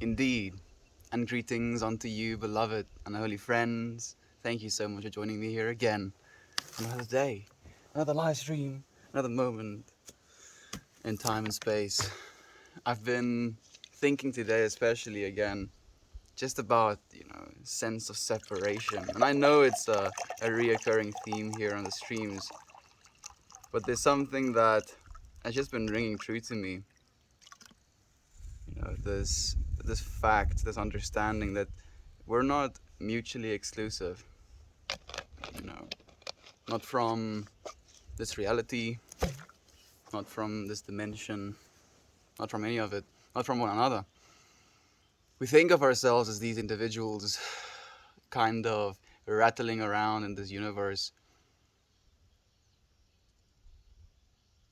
Indeed, and greetings unto you, beloved and holy friends. Thank you so much for joining me here again. Another day, another live stream, another moment in time and space. I've been thinking today, especially again, just about, sense of separation. And I know it's a reoccurring theme here on the streams, but there's something that has just been ringing true to me. This fact, this understanding that we're not mutually exclusive, you know, not from this reality, not from this dimension, not from any of it, not from one another. We think of ourselves as these individuals kind of rattling around in this universe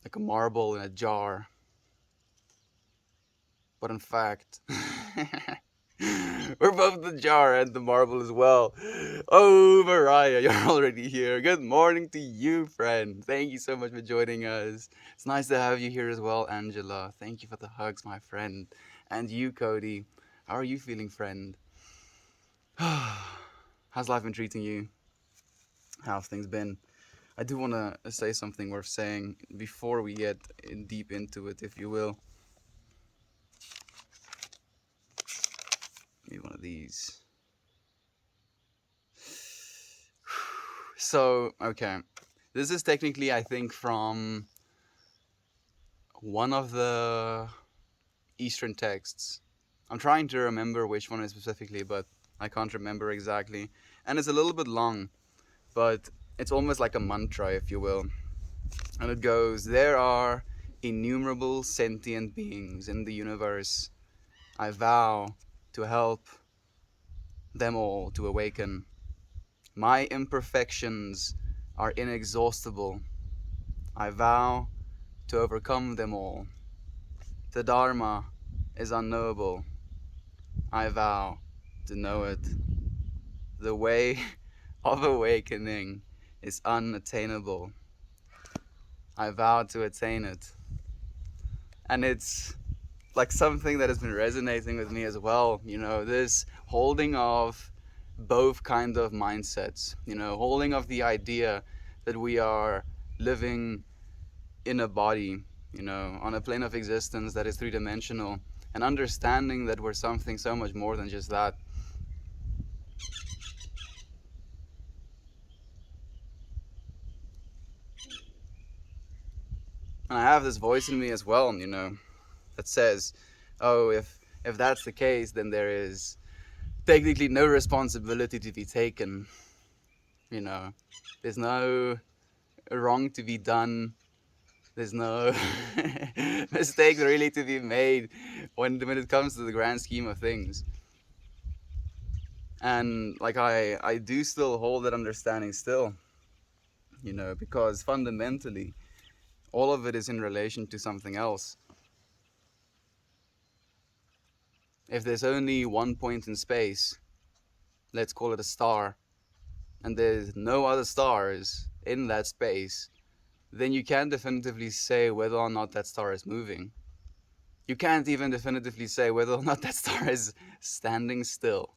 like a marble in a jar. But in fact, we're both the jar and the marble as well. Oh, Mariah, you're already here. Good morning to you, friend. Thank you so much for joining us. It's nice to have you here as well, Angela. Thank you for the hugs, my friend. And you, Cody. How are you feeling, friend? How's life been treating you? How have things been? I do want to say something worth saying before we get deep into it, if you will. Maybe one of these. So, okay. This is technically, I think, from one of the Eastern texts. I'm trying to remember which one is specifically, but I can't remember exactly. And it's a little bit long, but it's almost like a mantra, if you will. And it goes, "There are innumerable sentient beings in the universe. I vow to help them all to awaken. My imperfections are inexhaustible. I vow to overcome them all. The Dharma is unknowable. I vow to know it. The way of awakening is unattainable. I vow to attain it." And it's like something that has been resonating with me as well. This holding of both kind of mindsets, holding of the idea that we are living in a body, on a plane of existence that is three-dimensional, and understanding that we're something so much more than just that. And I have this voice in me as well, that says, oh, if that's the case, then there is technically no responsibility to be taken. There's no wrong to be done. There's no mistake really to be made when it comes to the grand scheme of things. And like I do still hold that understanding still, because fundamentally all of it is in relation to something else. If there's only one point in space, let's call it a star, and there's no other stars in that space, then you can't definitively say whether or not that star is moving. You can't even definitively say whether or not that star is standing still.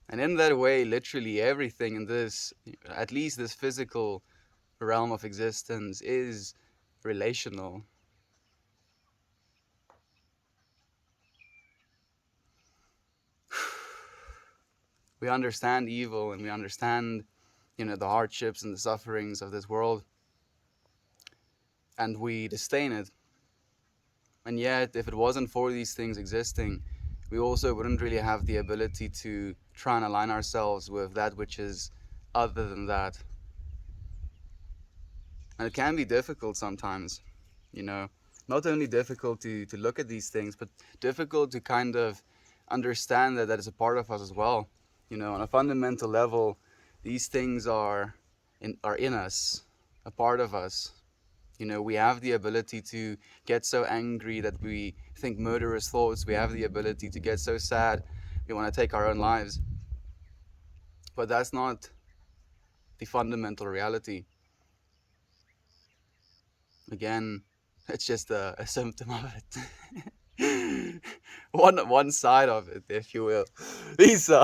And in that way, literally everything in this, at least this physical realm of existence, is relational. We understand evil and we understand, the hardships and the sufferings of this world, and we disdain it. And yet, if it wasn't for these things existing, we also wouldn't really have the ability to try and align ourselves with that which is other than that. And it can be difficult sometimes, not only difficult to look at these things, but difficult to kind of understand that is a part of us as well. On a fundamental level, these things are in us, a part of us. We have the ability to get so angry that we think murderous thoughts. We have the ability to get so sad we want to take our own lives. But that's not the fundamental reality. Again, it's just a symptom of it. one side of it, if you will. Lisa,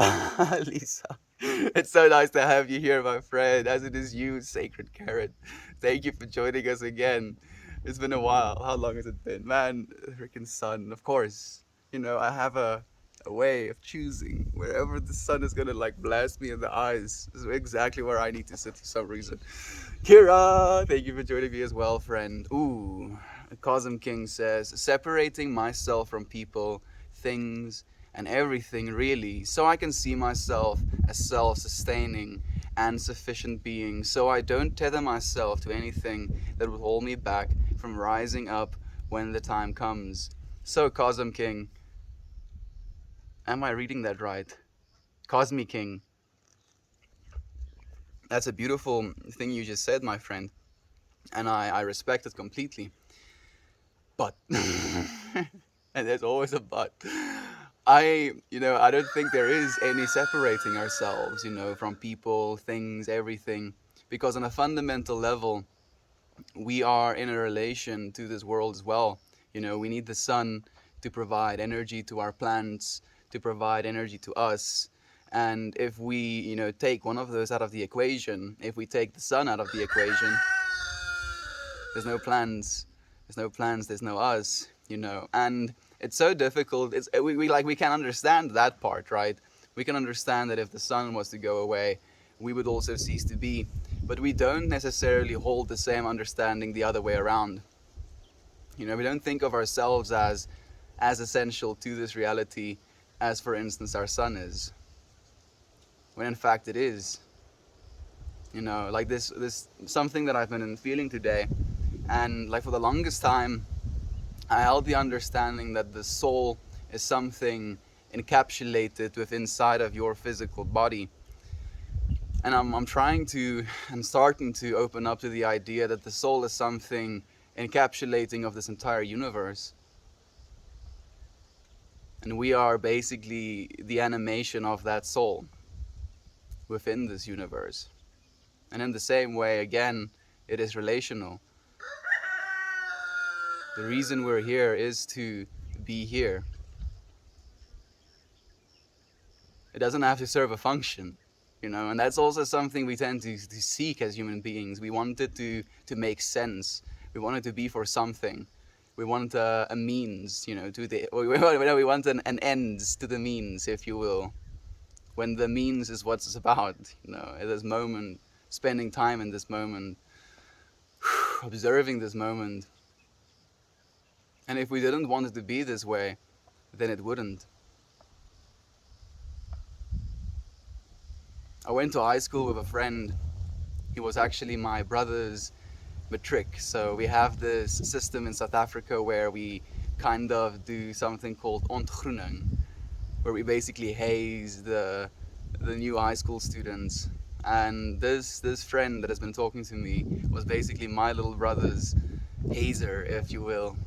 Lisa, it's so nice to have you here, my friend. As it is you, Sacred Carrot. Thank you for joining us again. It's been a while. How long has it been, man? Freaking sun. Of course, I have a way of choosing wherever the sun is gonna like blast me in the eyes. This is exactly where I need to sit for some reason. Kira, thank you for joining me as well, friend. Ooh, Cosm King says, separating myself from people, things, and everything really, so I can see myself as self-sustaining and sufficient being, so I don't tether myself to anything that would hold me back from rising up when the time comes. So, Cosm King, am I reading that right? Cosmic King, that's a beautiful thing you just said, my friend, and I respect it completely. But, and there's always a but. I don't think there is any separating ourselves, from people, things, everything, because on a fundamental level, we are in a relation to this world as well. We need the sun to provide energy to our plants, to provide energy to us. And if we, take one of those out of the equation, if we take the sun out of the equation, there's no plants, there's no us, and it's so difficult. We can understand that part, right? We can understand that if the sun was to go away, we would also cease to be, but we don't necessarily hold the same understanding the other way around. We don't think of ourselves as essential to this reality as, for instance, our sun is, when in fact it is. Like this something that I've been feeling today, and like for the longest time I held the understanding that the soul is something encapsulated with inside of your physical body. And I'm starting to open up to the idea that the soul is something encapsulating of this entire universe. And we are basically the animation of that soul within this universe. And in the same way, again, it is relational. The reason we're here is to be here. It doesn't have to serve a function, and that's also something we tend to seek as human beings. We want it to make sense. We want it to be for something. We want a means, to the, we want an ends to the means, if you will. When the means is what it's about, at this moment, spending time in this moment, observing this moment. And if we didn't want it to be this way, then it wouldn't. I went to high school with a friend. He was actually my brother's matric. So we have this system in South Africa where we kind of do something called ontgroening, where we basically haze the new high school students. And this friend that has been talking to me was basically my little brother's hazer, if you will.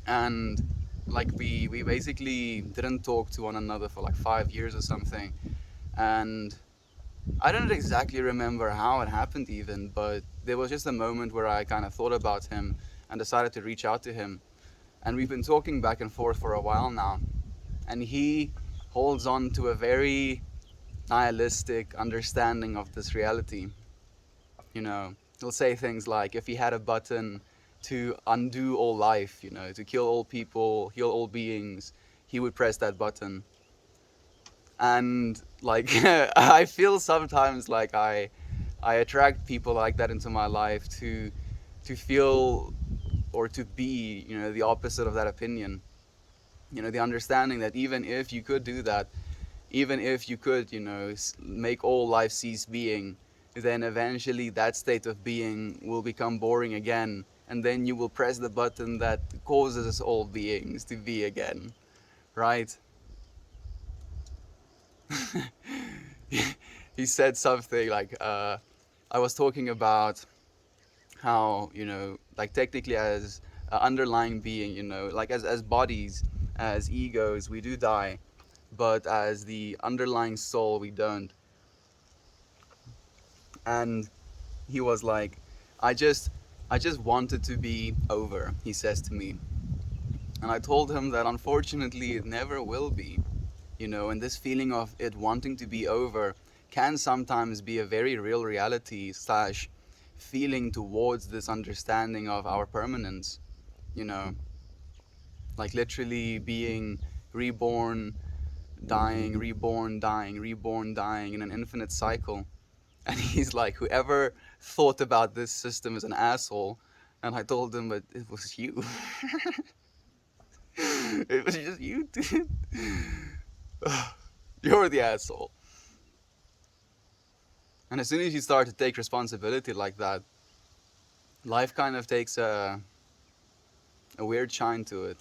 And like we basically didn't talk to one another for like 5 years or something. And I don't exactly remember how it happened even, but there was just a moment where I kind of thought about him and decided to reach out to him. And we've been talking back and forth for a while now. And he holds on to a very nihilistic understanding of this reality. He'll say things like, if he had a button to undo all life, to kill all people, heal all beings, he would press that button. And like I feel sometimes like I attract people like that into my life to feel or to be the opposite of that opinion. The understanding that even if you could do that, even if you could make all life cease being, then eventually that state of being will become boring again, and then you will press the button that causes all beings to be again, right? He said something like, I was talking about how, like technically as underlying being, like as bodies, as egos, we do die, but as the underlying soul, we don't. And he was like, I just wanted to be over, he says to me. And I told him that unfortunately it never will be, and this feeling of it wanting to be over can sometimes be a very real reality slash feeling towards this understanding of our permanence, you know, like literally being reborn, dying, reborn, dying, reborn, dying in an infinite cycle. And he's like, whoever thought about this system is an asshole. And I told him, but it was you. It was just you, dude. You're the asshole. And as soon as you start to take responsibility like that, life kind of takes a weird shine to it.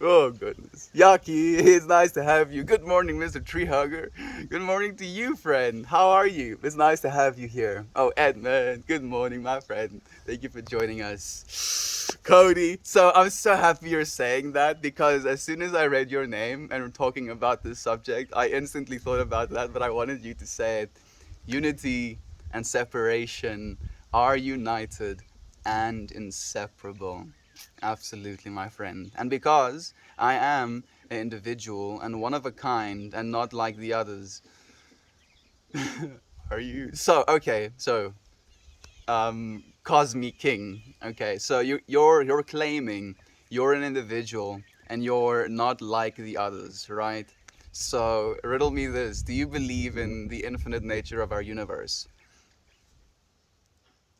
Oh goodness. Yaki, it's nice to have you. Good morning, Mr. Tree Hugger. Good morning to you, friend. How are you? It's nice to have you here. Oh, Edmund, good morning, my friend. Thank you for joining us. Cody. So I'm so happy you're saying that, because as soon as I read your name and we're talking about this subject, I instantly thought about that, but I wanted you to say it. Unity and separation are united and inseparable. Absolutely, my friend. And because I am an individual and one of a kind and not like the others, are you? So, okay, so, Cosmic King. Okay, so you're claiming you're an individual and you're not like the others, right? So, riddle me this. Do you believe in the infinite nature of our universe?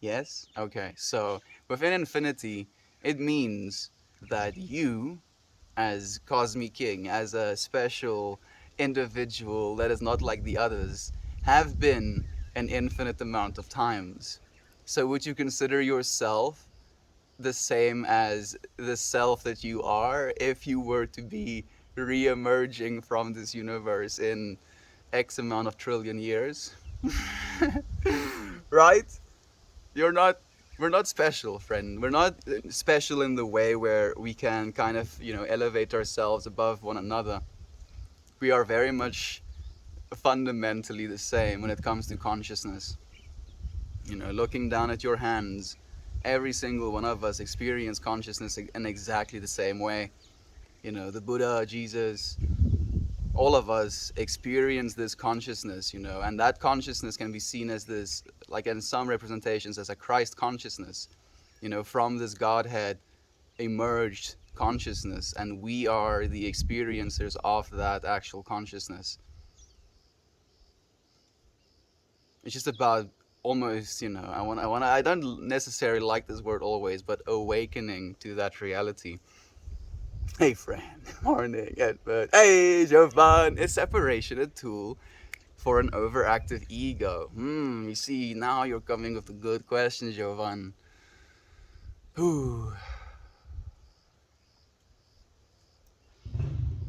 Yes? Okay, so within infinity, it means that you, as Cosmic King, as a special individual that is not like the others, have been an infinite amount of times. So would you consider yourself the same as the self that you are if you were to be re-emerging from this universe in X amount of trillion years? Right? You're not we're not special, friend. We're not special in the way where we can kind of, elevate ourselves above one another. We are very much fundamentally the same when it comes to consciousness. Looking down at your hands, every single one of us experience consciousness in exactly the same way. The Buddha, Jesus, all of us experience this consciousness, and that consciousness can be seen as this, like in some representations, as a Christ consciousness, from this Godhead emerged consciousness, and we are the experiencers of that actual consciousness. It's just about almost, I don't necessarily like this word always, but awakening to that reality. Hey, friend. Morning, Edward. Hey, Jovan. Is separation a tool for an overactive ego? You see, now you're coming with the good questions, Jovan. Whew.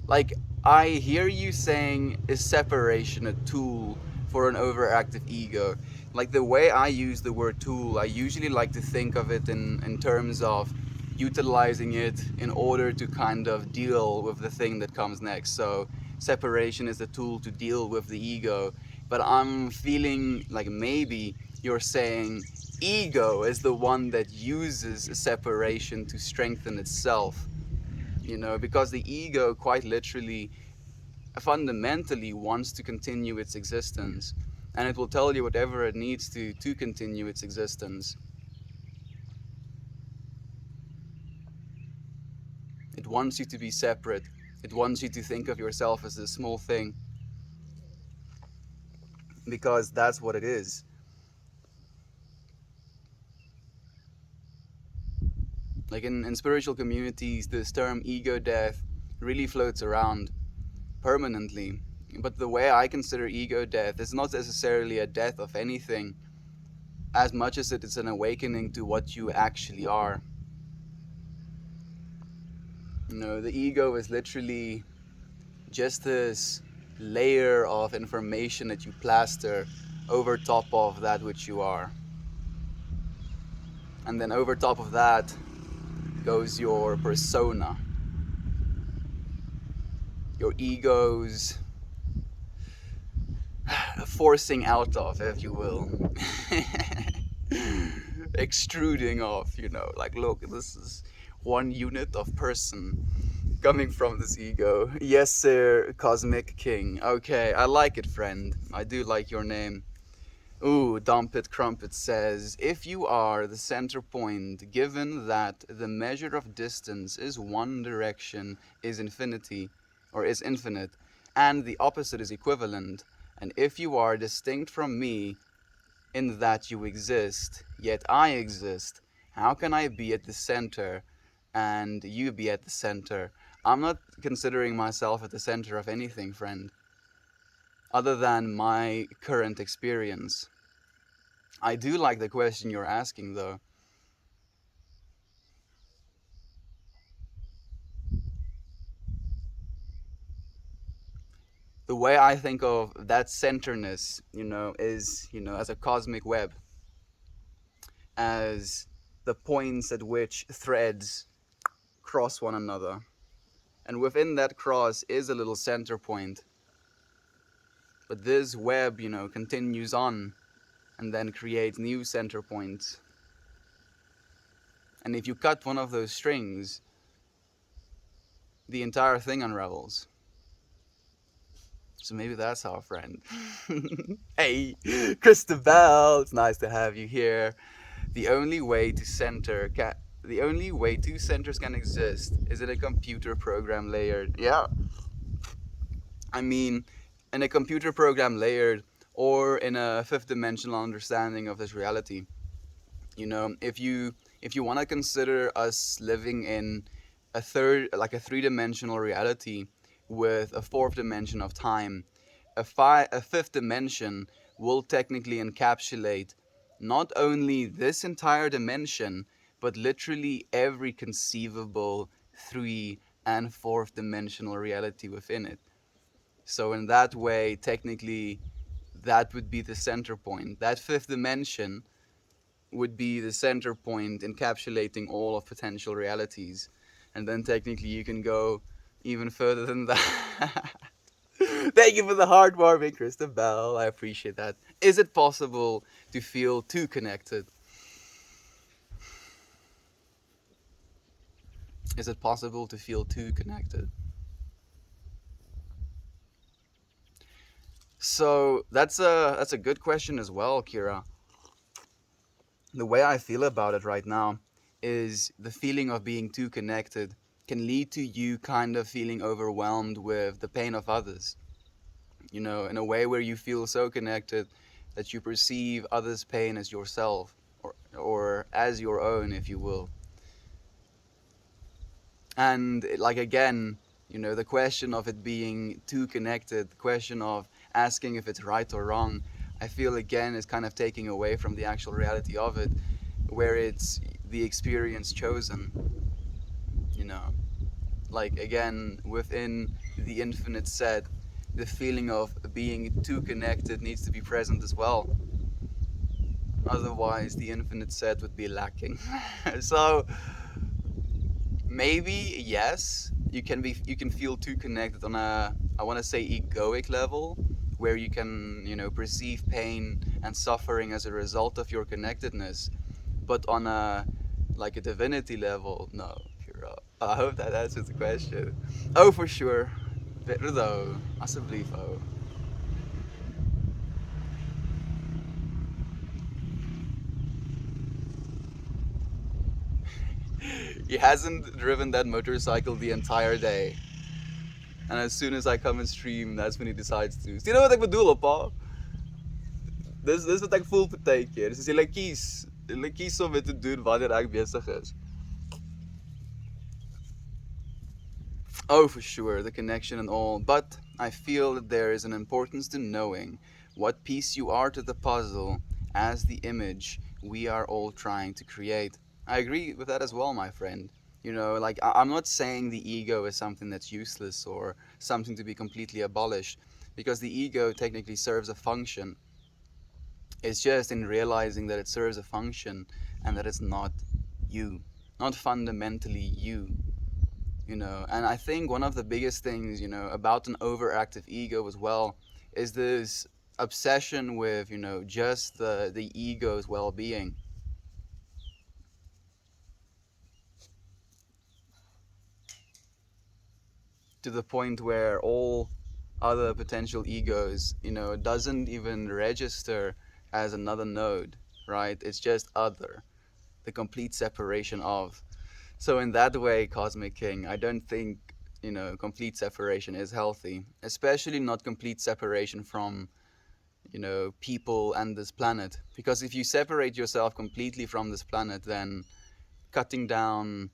Like, I hear you saying, is separation a tool for an overactive ego? Like, the way I use the word tool, I usually like to think of it in terms of utilizing it in order to kind of deal with the thing that comes next. So, separation is the tool to deal with the ego. But I'm feeling like maybe you're saying ego is the one that uses separation to strengthen itself. Because the ego quite literally, fundamentally wants to continue its existence, and it will tell you whatever it needs to continue its existence. It wants you to be separate. It wants you to think of yourself as a small thing, because that's what it is. Like in spiritual communities, this term ego death really floats around permanently. But the way I consider ego death is not necessarily a death of anything, as much as it is an awakening to what you actually are. The ego is literally just this layer of information that you plaster over top of that which you are. And then over top of that goes your persona, your ego's forcing out of, if you will. extruding off, like, look, this is one unit of person coming from this ego. Yes, sir, Cosmic King. Okay, I like it, friend. I do like your name. Ooh, Dumpet Crumpet says, if you are the center point, given that the measure of distance is one direction, is infinity, or is infinite, and the opposite is equivalent, and if you are distinct from me in that you exist, yet I exist, how can I be at the center and you be at the center? I'm not considering myself at the center of anything, friend, other than my current experience. I do like the question you're asking, though. The way I think of that centerness, is, as a cosmic web, as the points at which threads cross one another. And within that cross is a little center point. But this web, continues on and then creates new center points. And if you cut one of those strings, the entire thing unravels. So maybe that's our friend. Hey, Christabel, it's nice to have you here. The only way two centers can exist is in a computer program layered. Yeah. I mean, in a computer program layered, or in a fifth dimensional understanding of this reality. If you want to consider us living in a three-dimensional reality with a fourth dimension of time, a fifth dimension will technically encapsulate not only this entire dimension, but literally every conceivable three and fourth dimensional reality within it. So in that way, technically, that would be the center point. That fifth dimension would be the center point encapsulating all of potential realities. And then technically you can go even further than that. Thank you for the heartwarming, Christabel. I appreciate that. Is it possible to feel too connected? Is it possible to feel too connected? So that's a good question as well, Kira. The way I feel about it right now is the feeling of being too connected can lead to you kind of feeling overwhelmed with the pain of others. In a way where you feel so connected that you perceive others' pain as yourself, or as your own, if you will. And like again, the question of it being too connected, the question of asking if it's right or wrong, I feel again is kind of taking away from the actual reality of it, where it's the experience chosen. Like again, within the infinite set, the feeling of being too connected needs to be present as well. Otherwise, the infinite set would be lacking. So maybe yes, you can feel too connected on a, I want to say, egoic level, where you can perceive pain and suffering as a result of your connectedness. But on a divinity level, no. I hope that answers the question. Oh, for sure. Beter though, alsjeblieft, oh. He hasn't driven that motorcycle the entire day. And as soon as I come and stream, that's when he decides to. Sien nou wat ek bedoel, pa? Dis wat ek voel partykeer. Dis jy kies om dit te doen wanneer ek besig is. Oh, for sure, the connection and all. But I feel that there is an importance to knowing what piece you are to the puzzle as the image we are all trying to create. I agree with that as well, my friend. I'm not saying the ego is something that's useless or something to be completely abolished, because the ego technically serves a function. It's just in realizing that it serves a function and that it's not you, not fundamentally you. And I think one of the biggest things, about an overactive ego as well, is this obsession with, just the ego's well-being. to the point where all other potential egos, doesn't even register as another node, right? It's just other, the complete separation of. So in that way, Cosmic King, I don't think, complete separation is healthy, especially not complete separation from, people and this planet. Because if you separate yourself completely from this planet, then cutting down,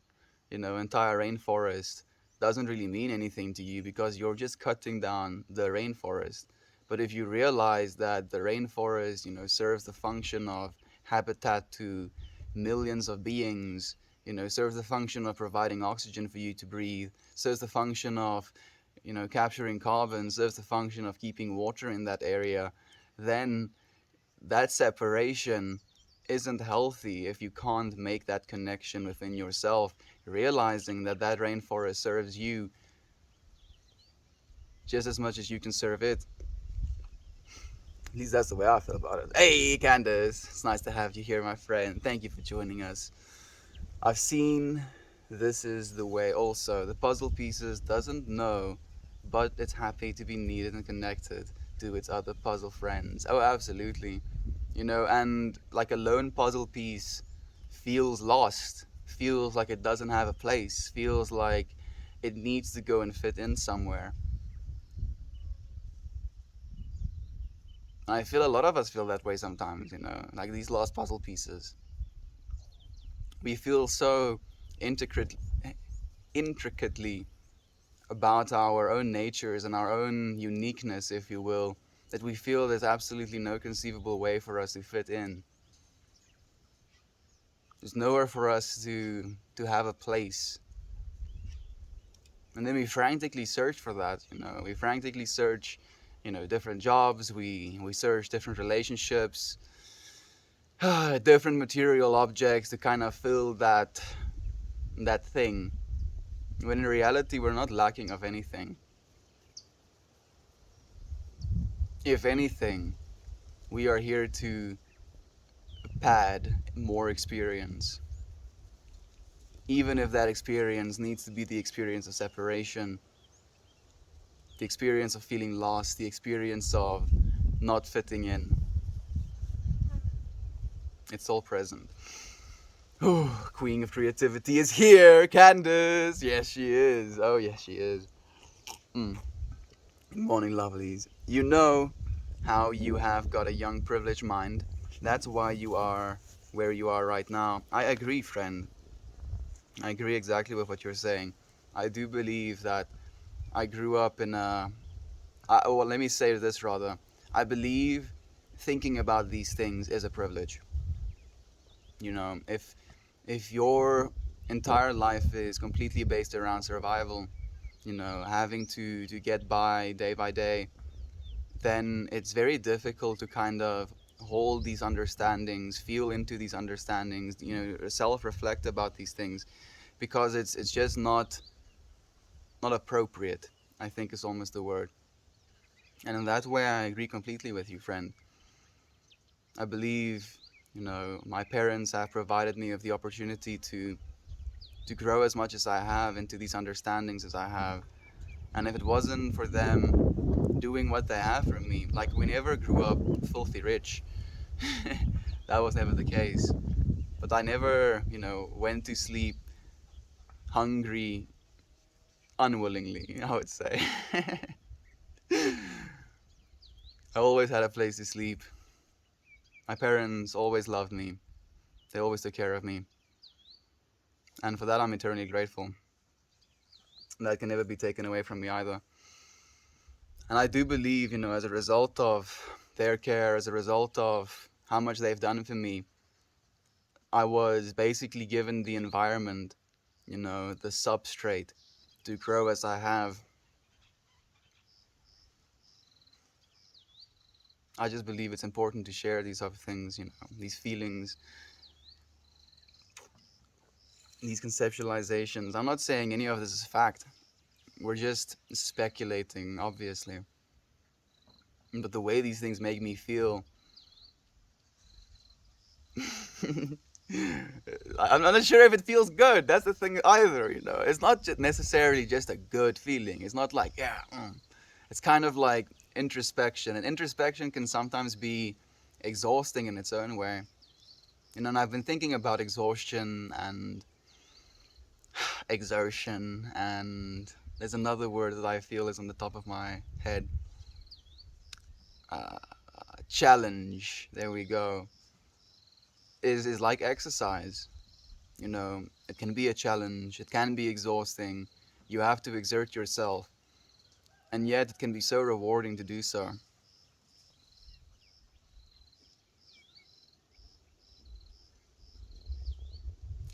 entire rainforest doesn't really mean anything to you because you're just cutting down the rainforest. But if you realize that the rainforest, serves the function of habitat to millions of beings, serves the function of providing oxygen for you to breathe, serves the function of, capturing carbon, serves the function of keeping water in that area, then that separation isn't healthy if you can't make that connection within yourself, realizing that that rainforest serves you just as much as you can serve it. At least that's the way I feel about it. Hey, Candace, it's nice to have you here, my friend. Thank you for joining us. I've seen this is the way also. The puzzle pieces doesn't know, but it's happy to be needed and connected to its other puzzle friends. Oh, absolutely. And like a lone puzzle piece feels lost, feels like it doesn't have a place, feels like it needs to go and fit in somewhere. I feel a lot of us feel that way sometimes, like these lost puzzle pieces. We feel so intricately about our own natures and our own uniqueness, if you will, that we feel there's absolutely no conceivable way for us to fit in. There's nowhere for us to have a place. And then we frantically search for that, We frantically search, different jobs, we search different relationships, different material objects to kind of fill that thing. When in reality, we're not lacking of anything. If anything, we are here to pad more experience. Even if that experience needs to be the experience of separation, the experience of feeling lost, the experience of not fitting in. It's all present. Oh, Queen of Creativity is here, Candace! Yes, she is. Oh, yes, she is. Good morning, lovelies. You know how you have got a young, privileged mind. That's why you are where you are right now. I agree, friend. I agree exactly with what you're saying. I do believe that I grew up in a. Well, let me say this rather. I believe thinking about these things is a privilege. If your entire life is completely based around survival, having to get by day, then it's very difficult to kind of hold these understandings, feel into these understandings, self-reflect about these things, because it's just not appropriate, I think is almost the word. And in that way, I agree completely with you, friend. I believe, my parents have provided me with the opportunity to grow as much as I have into these understandings as I have. And if it wasn't for them doing what they have for me, like we never grew up filthy rich. That was never the case. But I never, went to sleep hungry unwillingly, I would say. I always had a place to sleep. My parents always loved me. They always took care of me. And for that, I'm eternally grateful. That can never be taken away from me either. And I do believe, as a result of their care, as a result of how much they've done for me, I was basically given the environment, the substrate to grow as I have. I just believe it's important to share these other things, these feelings, these conceptualizations. I'm not saying any of this is fact. We're just speculating, obviously. But the way these things make me feel, I'm not sure if it feels good. That's the thing either, you know. It's not necessarily just a good feeling. It's not like, yeah, it's kind of like introspection. And introspection can sometimes be exhausting in its own way. You know, and I've been thinking about exhaustion and exertion, and there's another word that I feel is on the top of my head. Uh, Challenge. There we go. Is like exercise. You know, it can be a challenge, it can be exhausting. You have to exert yourself, and yet it can be so rewarding to do so.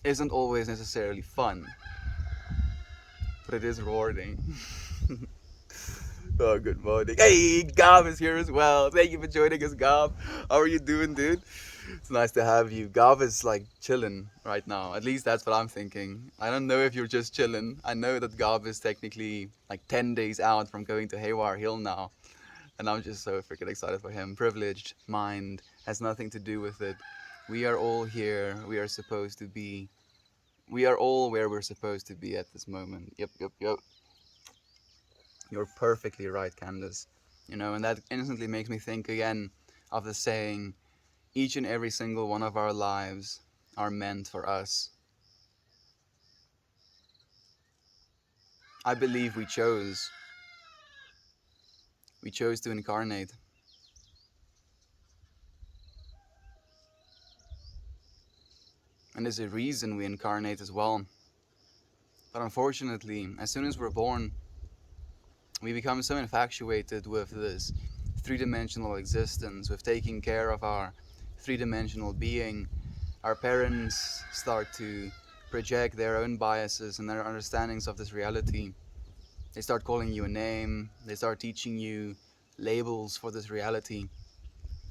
Isn't always necessarily fun, but it is rewarding. Oh, good morning. Hey, Gav is here as well. Thank you for joining us, Gav. How are you doing, dude? It's nice to have you. Gav is like chilling right now. At least that's what I'm thinking. I don't know if you're just chilling. I know that Gav is technically like 10 days out from going to Haywire Hill now. And I'm just so freaking excited for him. Privileged mind has nothing to do with it. We are all here. We are supposed to be. We are all where we're supposed to be at this moment. Yep, yep, yep. You're perfectly right, Candace. You know, and that instantly makes me think again of the saying, each and every single one of our lives are meant for us. I believe we chose. We chose to incarnate. And there's a reason we incarnate as well. But unfortunately, as soon as we're born, we become so infatuated with this three-dimensional existence, with taking care of our three-dimensional being. Our parents start to project their own biases and their understandings of this reality. They start calling you a name, they start teaching you labels for this reality.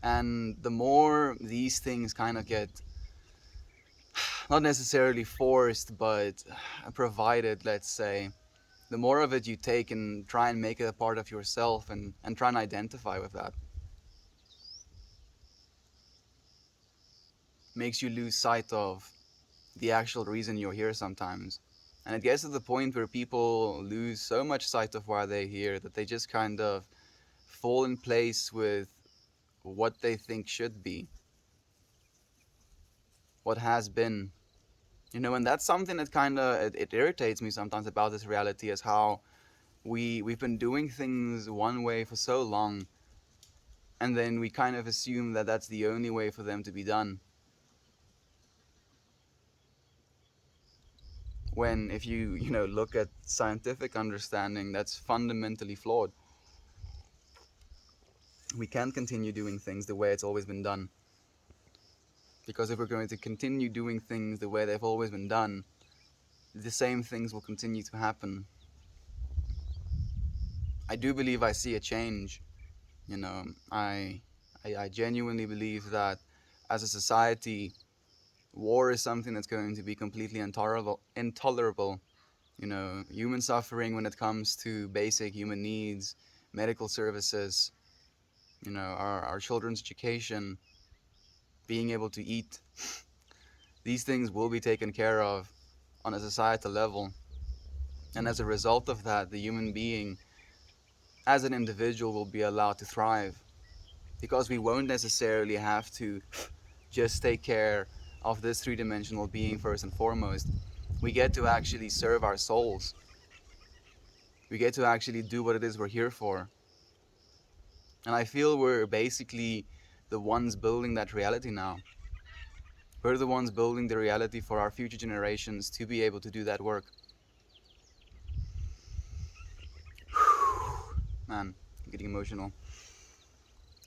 And the more these things kind of get not necessarily forced, but provided, let's say, the more of it you take and try and make it a part of yourself, and try and identify with that, makes you lose sight of the actual reason you're here sometimes. And it gets to the point where people lose so much sight of why they're here that they just kind of fall in place with what they think should be, what has been. You know, and that's something that kind of it irritates me sometimes about this reality, is how we've been doing things one way for so long, and then we kind of assume that that's the only way for them to be done. When if you know, look at scientific understanding, that's fundamentally flawed. We can't continue doing things the way it's always been done, because if we're going to continue doing things the way they've always been done, the same things will continue to happen. I do believe I see a change. You know, I genuinely believe that as a society, war is something that's going to be completely intolerable. You know, human suffering when it comes to basic human needs, medical services, you know, our children's education, being able to eat. These things will be taken care of on a societal level. And as a result of that, the human being as an individual will be allowed to thrive, because we won't necessarily have to just take care of this three-dimensional being first and foremost. We get to actually serve our souls. We get to actually do what it is we're here for. And I feel we're basically the ones building that reality now. We're the ones building the reality for our future generations to be able to do that work. Man, I'm getting emotional.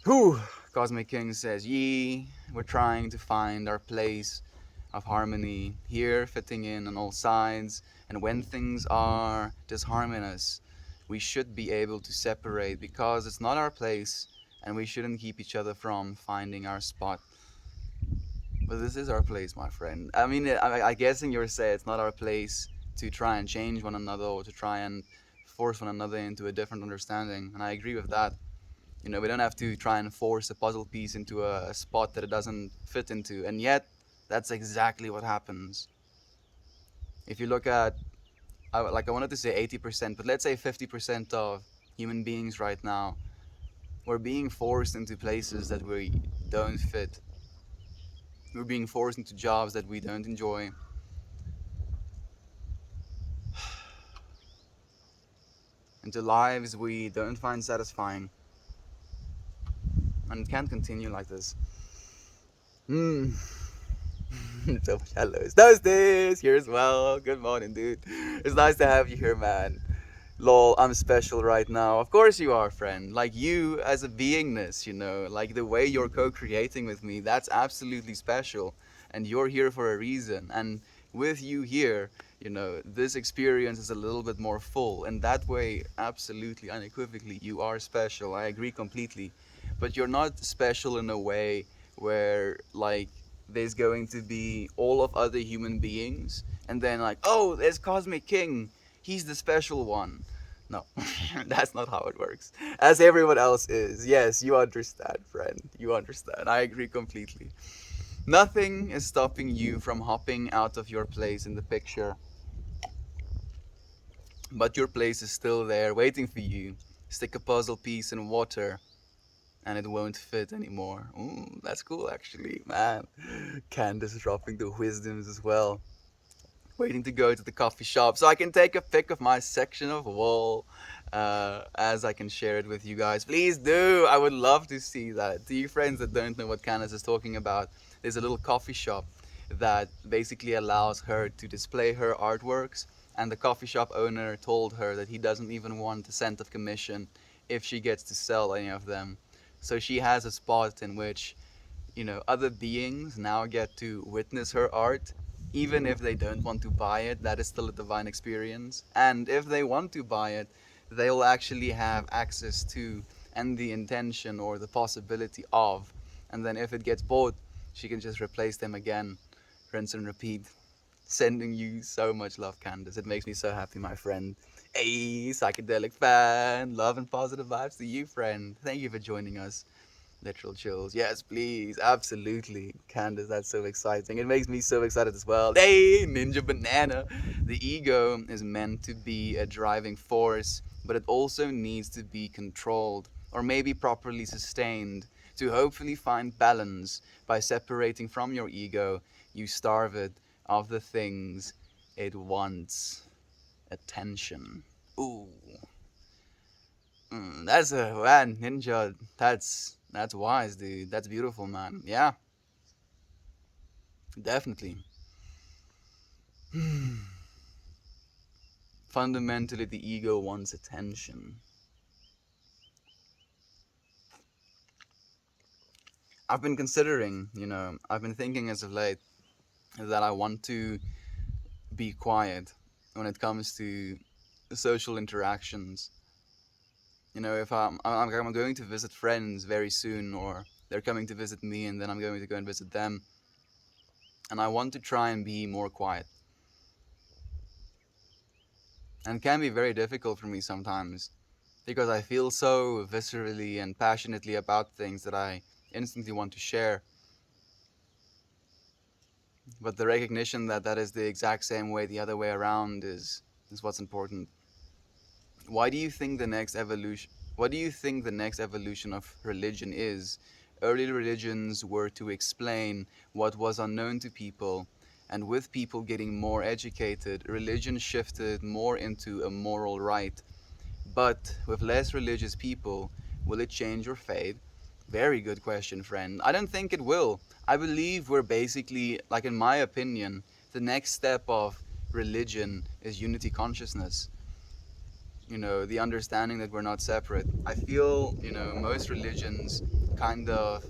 Whew! Cosmic King says, "Yee, we're trying to find our place of harmony here, fitting in on all sides. And when things are disharmonious, we should be able to separate, because it's not our place, and we shouldn't keep each other from finding our spot." But this is our place, my friend. I mean, I guessing you're saying it's not our place to try and change one another, or to try and force one another into a different understanding. And I agree with that. You know, we don't have to try and force a puzzle piece into a spot that it doesn't fit into. And yet, That's exactly what happens. If you look at, like I wanted to say 80%, but let's say 50% of human beings right now, we're being forced into places that we don't fit. We're being forced into jobs that we don't enjoy, into lives we don't find satisfying, and it can't continue like this. Hmm. So much hellos. Toasties here as well. Good morning, dude. It's nice to have you here, man. Lol, I'm special right now. Of course you are, friend. Like you as a beingness, like the way you're co-creating with me, that's absolutely special. And you're here for a reason. And with you here, this experience is a little bit more full. And that way, absolutely, unequivocally, you are special. I agree completely. But you're not special in a way where, like, there's going to be all of other human beings, and then, like, oh, there's Cosmic King. He's the special one. No, that's not how it works. As everyone else is. Yes, you understand, friend. You understand. I agree completely. Nothing is stopping you from hopping out of your place in the picture, but your place is still there waiting for you. Stick a puzzle piece in water and it won't fit anymore. Ooh, that's cool actually, man. Candace dropping the wisdoms as well. Waiting to go to the coffee shop so I can take a pic of my section of wall, as I can share it with you guys. Please do. I would love to see that. To you friends that don't know what Candace is talking about, there's a little coffee shop that basically allows her to display her artworks. And the coffee shop owner told her that he doesn't even want a cent of commission if she gets to sell any of them. So she has a spot in which, other beings now get to witness her art. Even if they don't want to buy it, that is still a divine experience. And if they want to buy it, they'll actually have access to, and the intention or the possibility of. And then if it gets bought, she can just replace them again, rinse and repeat. Sending you so much love, Candace. It makes me so happy, my friend. Hey, psychedelic fan. Love and positive vibes to you, friend. Thank you for joining us. Literal chills. Yes, please. Absolutely. Candace, that's so exciting. It makes me so excited as well. Hey, Ninja Banana. The ego is meant to be a driving force, but it also needs to be controlled or maybe properly sustained to hopefully find balance. By separating from your ego, you starve it of the things it wants. Attention. Ooh. That's a man, ninja. That's wise, dude. That's beautiful, man. Yeah, definitely. Fundamentally, the ego wants attention. I've been considering, I've been thinking as of late that I want to be quiet when it comes to social interactions. If I'm going to visit friends very soon, or they're coming to visit me, and then I'm going to go and visit them, and I want to try and be more quiet. And it can be very difficult for me sometimes because I feel so viscerally and passionately about things that I instantly want to share. But the recognition that that is the exact same way the other way around is what's important. Why do you think the next evolution what do you think the next evolution of religion is? Early religions were to explain what was unknown to people, and with people getting more educated, religion shifted more into a moral right. But with less religious people, will it change your faith? Very good question, friend. I don't think it will. I believe we're basically, like, in my opinion, the next step of religion is unity consciousness. The understanding that we're not separate. I feel, most religions kind of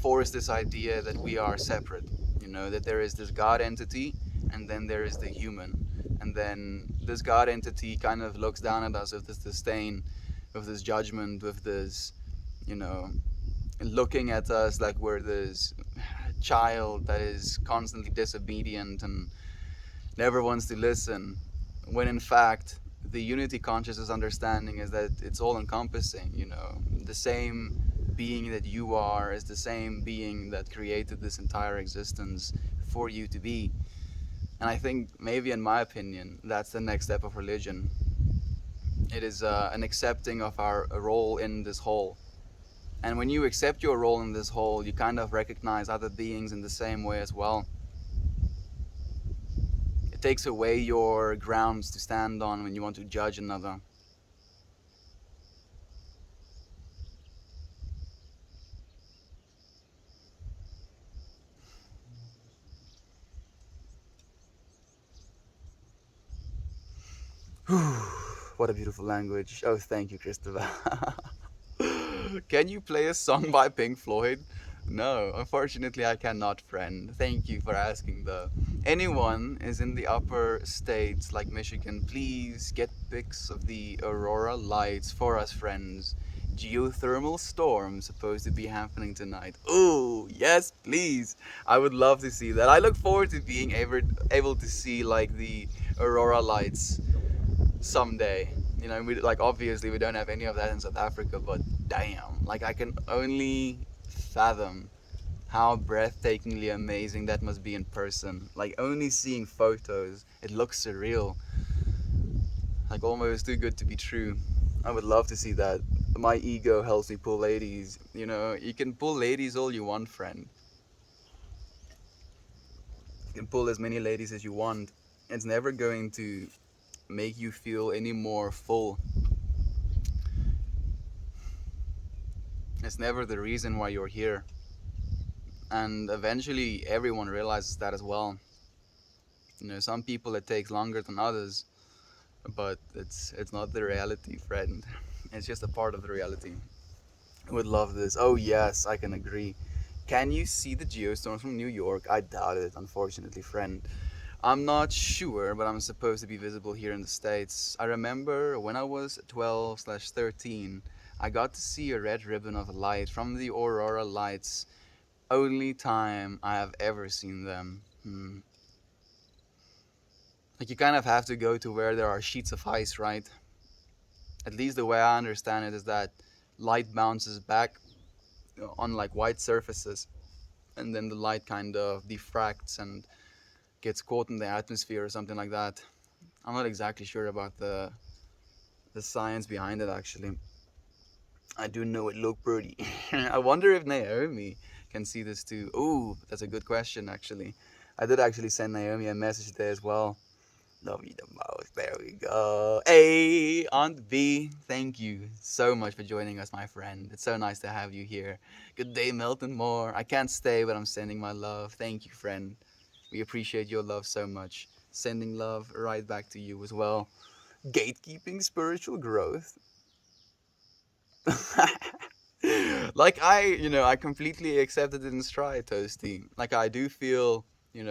force this idea that we are separate. That there is this God entity and then there is the human. And then this God entity kind of looks down at us with this disdain, with this judgment, with this, you know, looking at us like we're this child that is constantly disobedient and never wants to listen. When in fact, the unity consciousness understanding is that it's all encompassing, the same being that you are is the same being that created this entire existence for you to be. And I think, maybe in my opinion, that's the next step of religion. It is an accepting of our role in this whole. And when you accept your role in this whole, you kind of recognize other beings in the same way as well. It takes away your grounds to stand on when you want to judge another. What a beautiful language. Oh, thank you, Christopher. Can you play a song by Pink Floyd? No, unfortunately, I cannot, friend. Thank you for asking, though. Anyone is in the upper states like Michigan, please get pics of the aurora lights for us, friends. Geothermal storm supposed to be happening tonight. Oh, yes, please. I would love to see that. I look forward to being able to see like the aurora lights someday. You know, we like obviously we don't have any of that in South Africa, but damn, like I can only fathom how breathtakingly amazing that must be in person. Like only seeing photos, it looks surreal, like almost too good to be true. I would love to see that. My ego helps me pull ladies. You know, you can pull ladies all you want, friend. You can pull as many ladies as you want. It's never going to make you feel any more full. It's never the reason why you're here. And eventually everyone realizes that as well. You know, some people it takes longer than others, but it's not the reality, friend. It's just a part of the reality. I would love this. Oh yes, I can agree. Can you see the geostorms from New York? I doubt it, unfortunately, friend. I'm not sure, but I'm supposed to be visible here in the States. I remember when I was 12/13, I got to see a red ribbon of light from the aurora lights. Only time I have ever seen them. Like you kind of have to go to where there are sheets of ice, right? At least the way I understand it is that light bounces back on like white surfaces, and then the light kind of diffracts and gets caught in the atmosphere or something like that. I'm not exactly sure about the science behind it actually. I do know it looked pretty. I wonder if Naomi can see this too. Ooh, that's a good question actually. I did actually send Naomi a message there as well. Love you the most. There we go. Hey, Aunt B, thank you so much for joining us, my friend. It's so nice to have you here. Good day, Milton Moore. I can't stay, but I'm sending my love. Thank you, friend. We appreciate your love so much. Sending love right back to you as well. Gatekeeping spiritual growth. Like I completely accepted it in stride, Toasty. Like I do feel,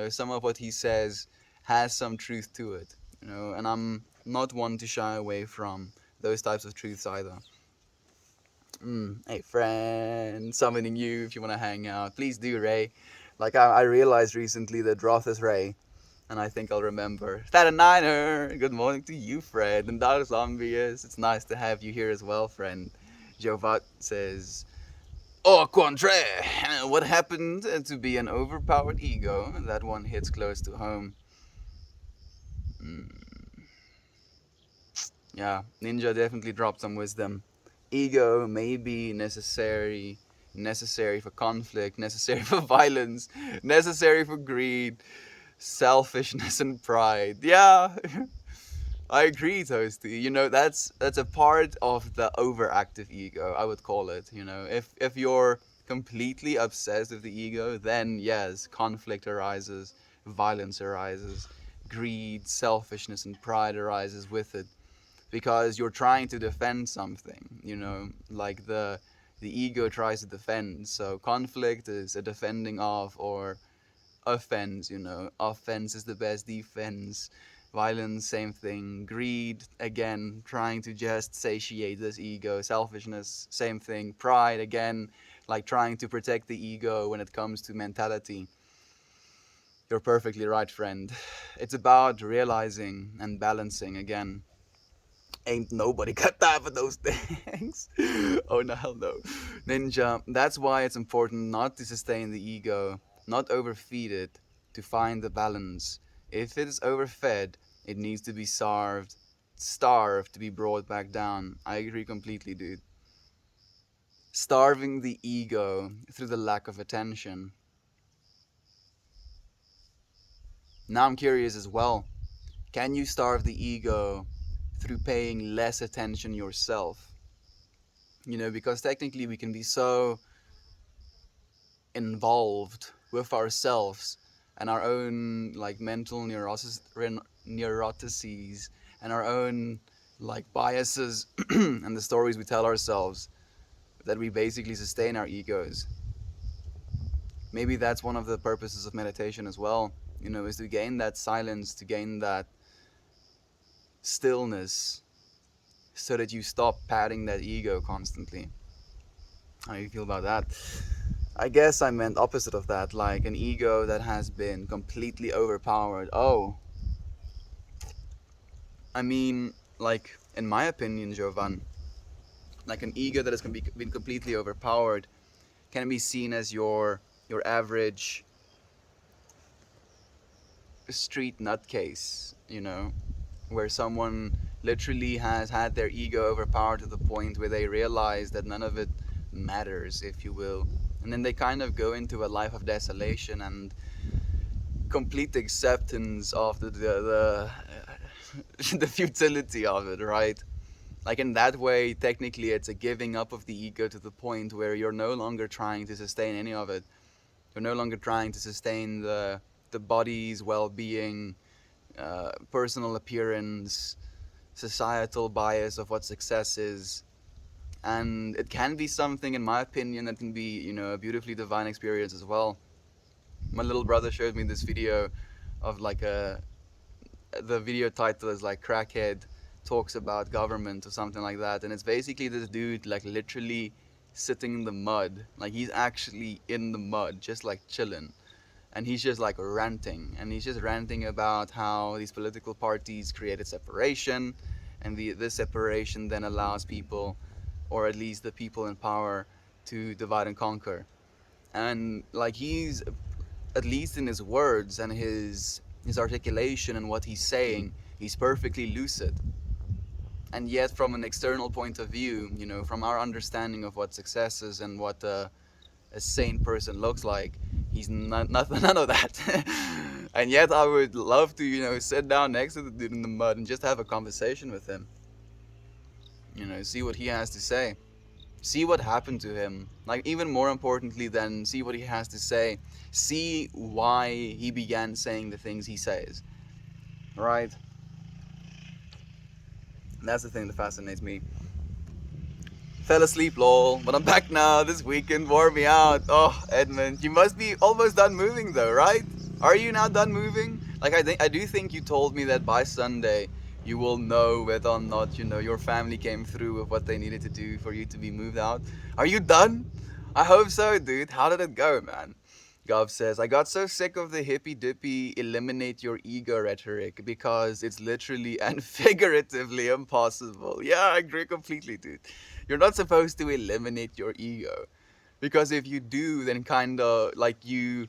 some of what he says has some truth to it, and I'm not one to shy away from those types of truths either. Hey friend, summoning you if you want to hang out. Please do, Ray. Like I realized recently that Roth is Ray, and I think I'll remember. That a niner. Good morning to you, Fred. And that is obvious. It's nice to have you here as well, friend. Jovat says, "Au contraire, what happened to be an overpowered ego? That one hits close to home." Mm, yeah, Ninja definitely dropped some wisdom. Ego may be necessary for conflict, necessary for violence, necessary for greed, selfishness, and pride. Yeah, I agree, Toasty. That's a part of the overactive ego, I would call it. If you're completely obsessed with the ego, then yes, conflict arises, violence arises, greed, selfishness, and pride arises with it, because you're trying to defend something. Like the ego tries to defend. So conflict is a defending of, or offense. Offense is the best defense. Violence, same thing. Greed, again, trying to just satiate this ego. Selfishness, same thing. Pride, again, like trying to protect the ego when it comes to mentality. You're perfectly right, friend. It's about realizing and balancing again. Ain't nobody got time for those things. Oh no, hell no. Ninja, that's why it's important not to sustain the ego, not overfeed it, to find the balance. If it is overfed, it needs to be starved to be brought back down. I agree completely, dude. Starving the ego through the lack of attention. Now I'm curious as well. Can you starve the ego through paying less attention yourself? Because technically we can be so involved with ourselves and our own like mental neurotices and our own like biases and the stories we tell ourselves that we basically sustain our egos. Maybe that's one of the purposes of meditation as well, is to gain that silence, to gain that stillness, so that you stop patting that ego constantly. How do you feel about that? I guess I meant opposite of that, like an ego that has been completely overpowered. Oh, I mean, like, in my opinion, Jovan, like an ego that has been completely overpowered can be seen as your average street nutcase, where someone literally has had their ego overpowered to the point where they realize that none of it matters, if you will. And then they kind of go into a life of desolation and complete acceptance of the futility of it, right? Like in that way, technically, it's a giving up of the ego to the point where you're no longer trying to sustain any of it. You're no longer trying to sustain the body's well-being, personal appearance, societal bias of what success is. And it can be something, in my opinion, that can be, a beautifully divine experience as well. My little brother showed me this video of like the video title is like Crackhead Talks About Government or something like that. And it's basically this dude like literally sitting in the mud. Like he's actually in the mud, just like chilling. And he's just like ranting. And he's just ranting about how these political parties created separation. And this separation then allows people, or at least the people in power, to divide and conquer. And like he's, at least in his words and his articulation and what he's saying, he's perfectly lucid. And yet, from an external point of view, from our understanding of what success is and what a sane person looks like, he's none of that. And yet, I would love to, sit down next to the dude in the mud and just have a conversation with him. See what he has to say. See what happened to him. Like, even more importantly than see what he has to say, see why he began saying the things he says. Right? That's the thing that fascinates me. Fell asleep, lol, but I'm back now. This weekend wore me out. Oh, Edmund, you must be almost done moving though, right? Are you now done moving? Like, I do think you told me that by Sunday you will know whether or not, your family came through with what they needed to do for you to be moved out. Are you done? I hope so, dude. How did it go, man? Gov says, I got so sick of the hippy dippy eliminate your ego rhetoric because it's literally and figuratively impossible. Yeah, I agree completely, dude. You're not supposed to eliminate your ego, because if you do, then kind of like you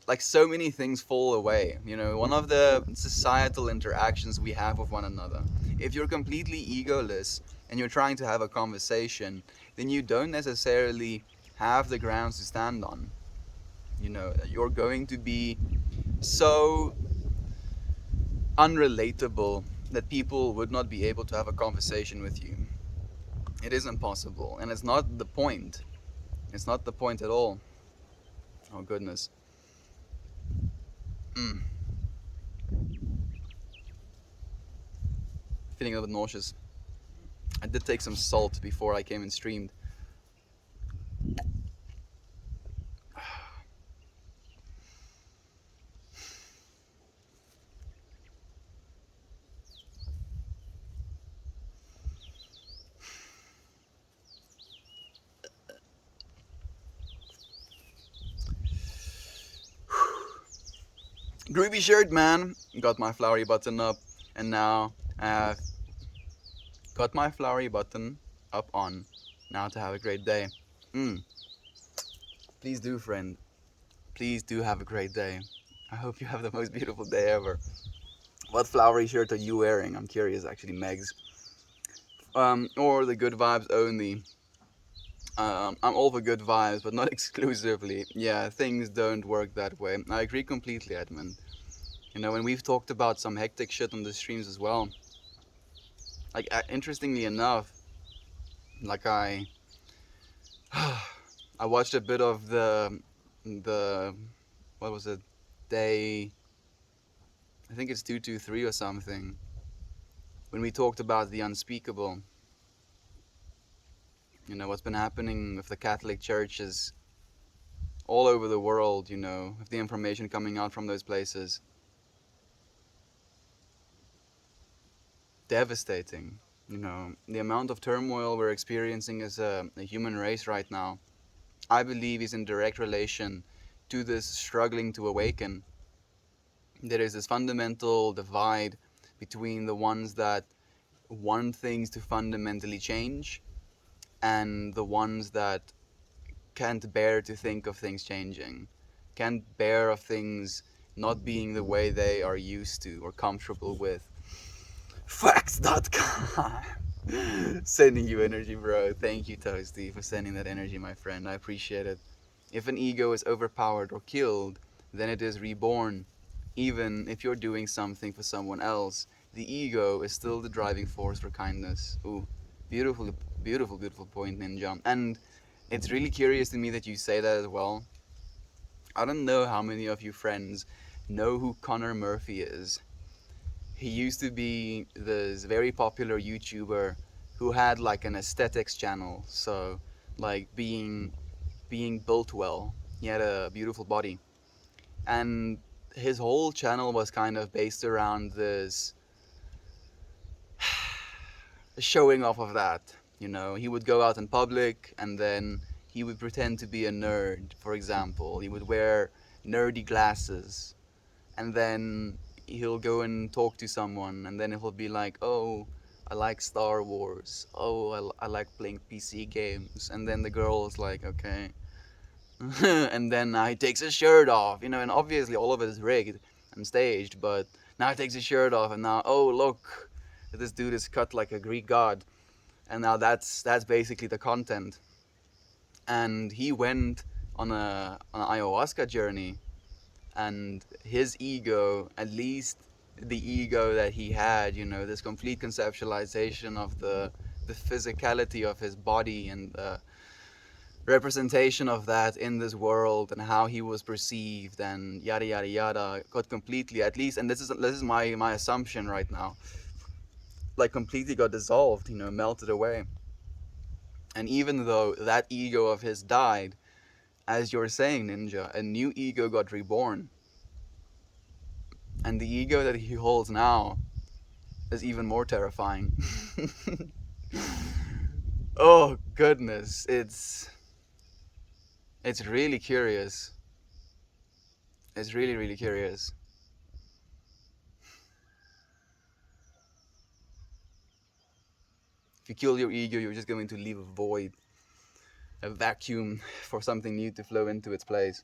like so many things fall away. One of the societal interactions we have with one another, if you're completely egoless and you're trying to have a conversation, then you don't necessarily have the grounds to stand on. You're going to be so unrelatable that people would not be able to have a conversation with you. It is impossible, and it's not the point. It's not the point at all. Oh goodness. Feeling a little bit nauseous. I did take some salt before I came and streamed. Groovy shirt, man. Got my flowery button up, and now I have Got my flowery button up on. Now to have a great day. Mm, please do, friend. Please do have a great day. I hope you have the most beautiful day ever. What flowery shirt are you wearing? I'm curious, actually, Megs. Or the good vibes only. I'm all for good vibes, but not exclusively. Yeah, things don't work that way. I agree completely, Edmund. You know, and we've talked about some hectic shit on the streams as well. Like, interestingly enough, like I watched a bit of the what was it, day, I think it's 223 or something, when we talked about the unspeakable. You know, what's been happening with the Catholic churches all over the world, you know, with the information coming out from those places. Devastating. You know, the amount of turmoil we're experiencing as a human race right now, I believe, is in direct relation to this struggling to awaken. There is this fundamental divide between the ones that want things to fundamentally change and the ones that can't bear to think of things changing, can't bear of things not being the way they are used to or comfortable with. Facts.com. Sending you energy, bro. Thank you, Toasty, for sending that energy, my friend. I appreciate it. If an ego is overpowered or killed, then it is reborn. Even if you're doing something for someone else, the ego is still the driving force for kindness. Ooh, beautiful, beautiful, beautiful point, Ninja. And it's really curious to me that you say that as well. I don't know how many of you friends know who Connor Murphy is. He used to be this very popular YouTuber who had like an aesthetics channel. So, like being built well. He had a beautiful body, and his whole channel was kind of based around this showing off of that. You know, he would go out in public and then he would pretend to be a nerd, for example. He would wear nerdy glasses and then he'll go and talk to someone and then he'll be like, oh, I like Star Wars. Oh, I like playing PC games. And then the girl is like, okay. And then he takes his shirt off, you know, and obviously all of it is rigged and staged, but now he takes his shirt off and now, oh, look, this dude is cut like a Greek god. And now that's basically the content. And he went on an ayahuasca journey, and his ego, at least the ego that he had, you know, this complete conceptualization of the physicality of his body and the representation of that in this world and how he was perceived and yada yada yada, got completely, at least, and this is my assumption right now, like completely got dissolved, you know, melted away. And even though that ego of his died, as you're saying, Ninja, a new ego got reborn. And the ego that he holds now is even more terrifying. Oh goodness, it's really curious. It's really really curious. If you kill your ego, you're just going to leave a void, a vacuum for something new to flow into its place.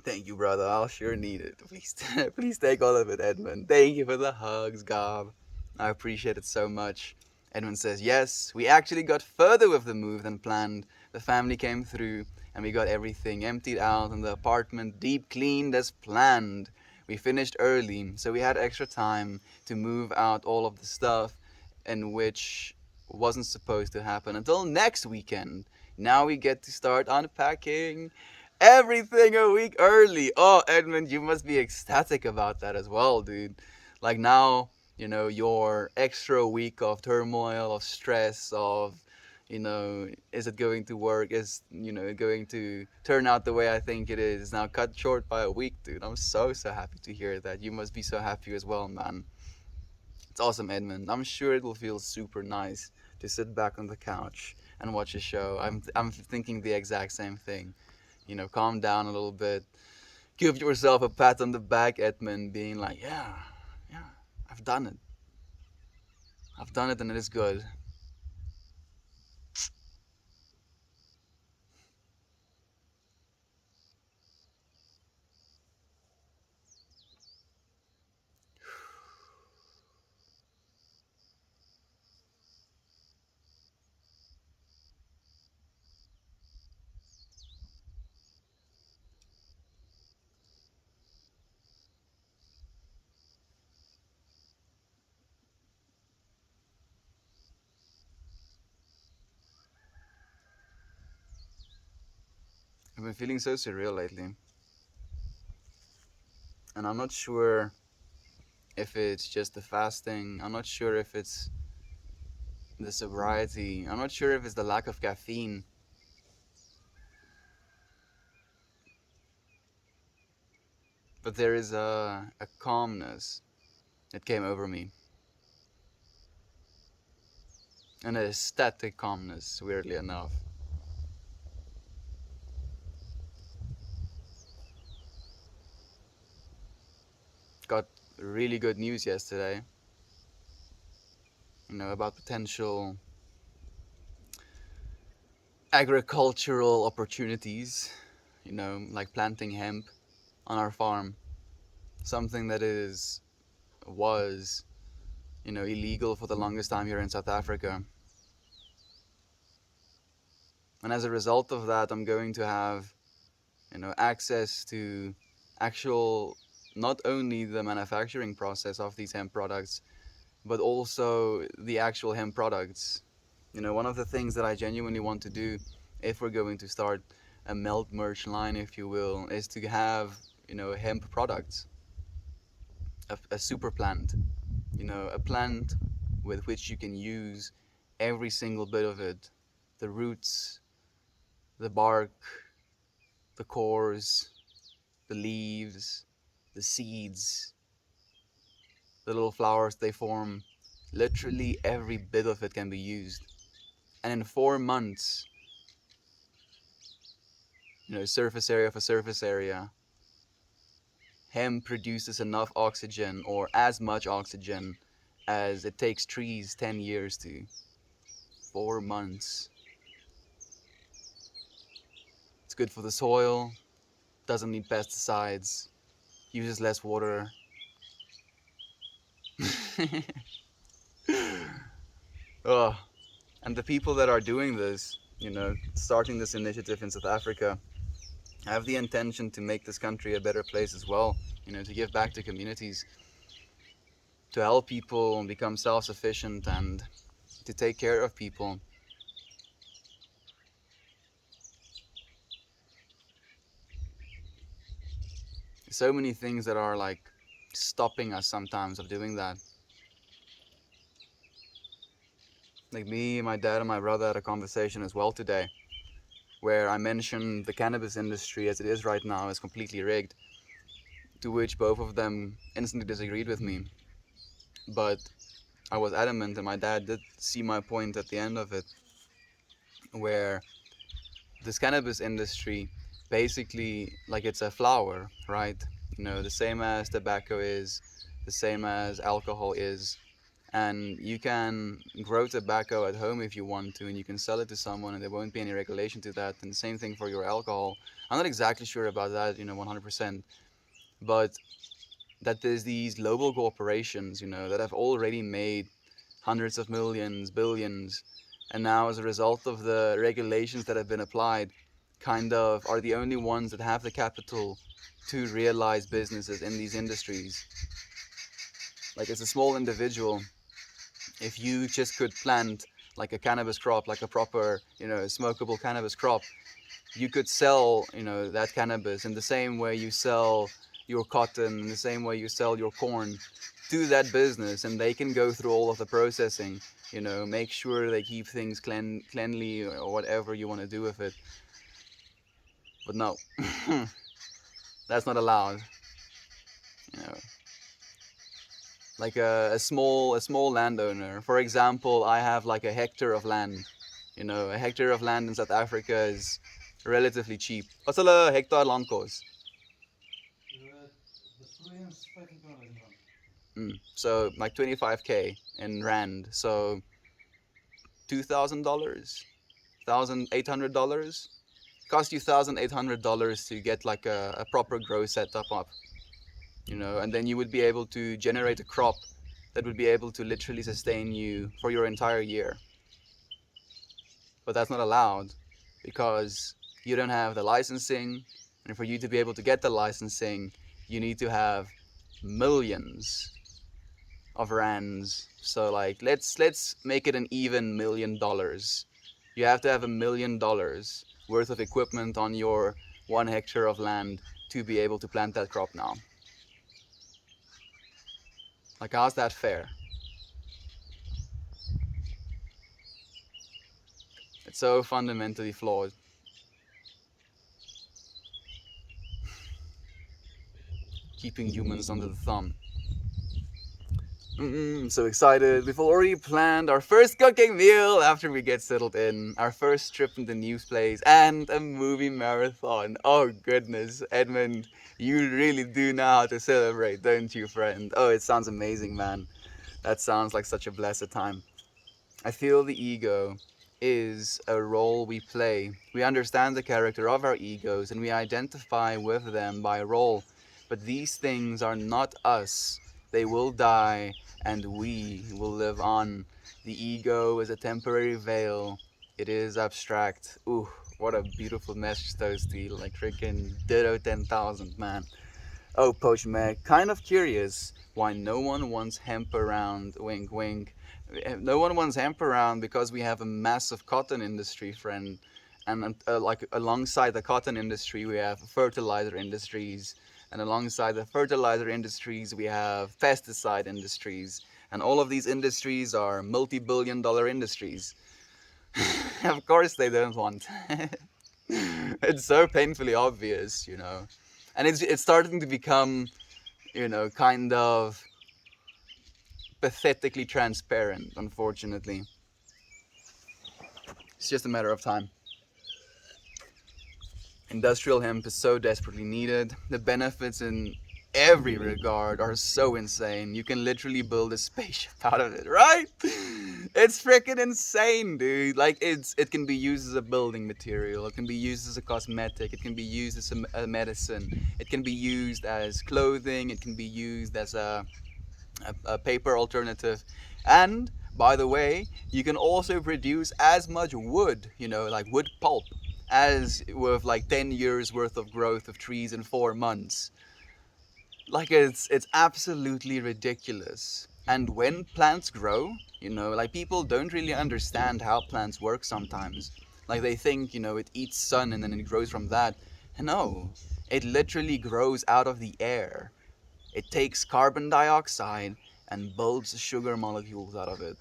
Thank you, brother. I'll sure need it. Please, please take all of it, Edmund. Thank you for the hugs, Gob. I appreciate it so much. Edmund says, yes, we actually got further with the move than planned. The family came through, and we got everything emptied out and the apartment deep cleaned as planned. We finished early, so we had extra time to move out all of the stuff, and which wasn't supposed to happen until next weekend. Now we get to start unpacking everything a week early. Oh, Edmund, you must be ecstatic about that as well, dude. Like now, you know, your extra week of turmoil, of stress, of, you know, is it going to work? Is, you know, going to turn out the way I think it is? Now cut short by a week, dude. I'm so, so happy to hear that. You must be so happy as well, man. It's awesome, Edmund. I'm sure it will feel super nice to sit back on the couch and watch a show. I'm thinking the exact same thing. You know, calm down a little bit. Give yourself a pat on the back, Edmund, being like, yeah, yeah, I've done it. I've done it and it is good. I've been feeling so surreal lately, and I'm not sure if it's just the fasting. I'm not sure if it's the sobriety. I'm not sure if it's the lack of caffeine. But there is a calmness that came over me. An ecstatic calmness, weirdly enough. Got really good news yesterday, about potential agricultural opportunities, like planting hemp on our farm. Something that was, illegal for the longest time here in South Africa. And as a result of that, I'm going to have, access to actual, not only the manufacturing process of these hemp products, but also the actual hemp products. One of the things that I genuinely want to do, if we're going to start a melt merch line, if you will, is to have, hemp products, a super plant, a plant with which you can use every single bit of it, the roots, the bark, the cores, the leaves, the seeds, the little flowers they form. Literally every bit of it can be used. And in 4 months, surface area for surface area, hemp produces enough oxygen, or as much oxygen as it takes trees 10 years to. 4 months. It's good for the soil, doesn't need pesticides, uses less water. Oh, and the people that are doing this, starting this initiative in South Africa, have the intention to make this country a better place as well, to give back to communities, to help people become self-sufficient and to take care of people. So many things that are like stopping us sometimes of doing that. Like me, my dad, and my brother had a conversation as well today, where I mentioned the cannabis industry as it is right now is completely rigged, to which both of them instantly disagreed with me. But I was adamant, and my dad did see my point at the end of it, where this cannabis industry basically, like, it's a flower, right? The same as tobacco is, the same as alcohol is. And you can grow tobacco at home if you want to, and you can sell it to someone, and there won't be any regulation to that. And the same thing for your alcohol. I'm not exactly sure about that, 100%. But that there's these global corporations, that have already made hundreds of millions, billions, and now as a result of the regulations that have been applied, kind of are the only ones that have the capital to realize businesses in these industries. Like, as a small individual, if you just could plant like a cannabis crop, like a proper, smokable cannabis crop, you could sell, that cannabis in the same way you sell your cotton, in the same way you sell your corn, to that business, and they can go through all of the processing, make sure they keep things cleanly or whatever you want to do with it. But no, that's not allowed. You know, like a small landowner. For example, I have like a hectare of land. A hectare of land in South Africa is relatively cheap. What's a hectare land cost? So like 25k, in rand. So $2,000, $1,800. Cost you $1,800 to get like a proper grow setup up, and then you would be able to generate a crop that would be able to literally sustain you for your entire year. But that's not allowed because you don't have the licensing, and for you to be able to get the licensing, you need to have millions of rands. So like let's make it an even $1,000,000. You have to have $1,000,000 worth of equipment on your 1 hectare of land to be able to plant that crop now. Like, how's that fair? It's so fundamentally flawed. Keeping humans under the thumb. So excited. We've already planned our first cooking meal after we get settled in, our first trip in the new place, and a movie marathon. Oh goodness, Edmund, you really do know how to celebrate, don't you, friend? Oh, it sounds amazing, man. That sounds like such a blessed time. I feel the ego is a role we play. We understand the character of our egos and we identify with them by role. But these things are not us. They will die and we will live on. The ego is a temporary veil. It is abstract. Ooh, what a beautiful message, Toasty. Like freaking ditto 10,000, man. Oh, Poach Meg, kind of curious why no one wants hemp around, wink wink. No one wants hemp around because we have a massive cotton industry, friend. And like alongside the cotton industry, we have fertilizer industries. And alongside the fertilizer industries, we have pesticide industries. And all of these industries are multi-billion-dollar industries. Of course they don't want. It's so painfully obvious. And it's starting to become, kind of pathetically transparent, unfortunately. It's just a matter of time. Industrial hemp is so desperately needed. The benefits in every regard are so insane. You can literally build a spaceship out of it, right? It's freaking insane, dude. Like it can be used as a building material. It can be used as a cosmetic. It can be used as a medicine. It can be used as clothing. It can be used as a paper alternative. And by the way, you can also produce as much wood, like wood pulp, as with like 10 years worth of growth of trees in 4 months. Like it's absolutely ridiculous. And when plants grow, like people don't really understand how plants work sometimes. Like they think, it eats sun and then it grows from that. No, it literally grows out of the air. It takes carbon dioxide and builds sugar molecules out of it.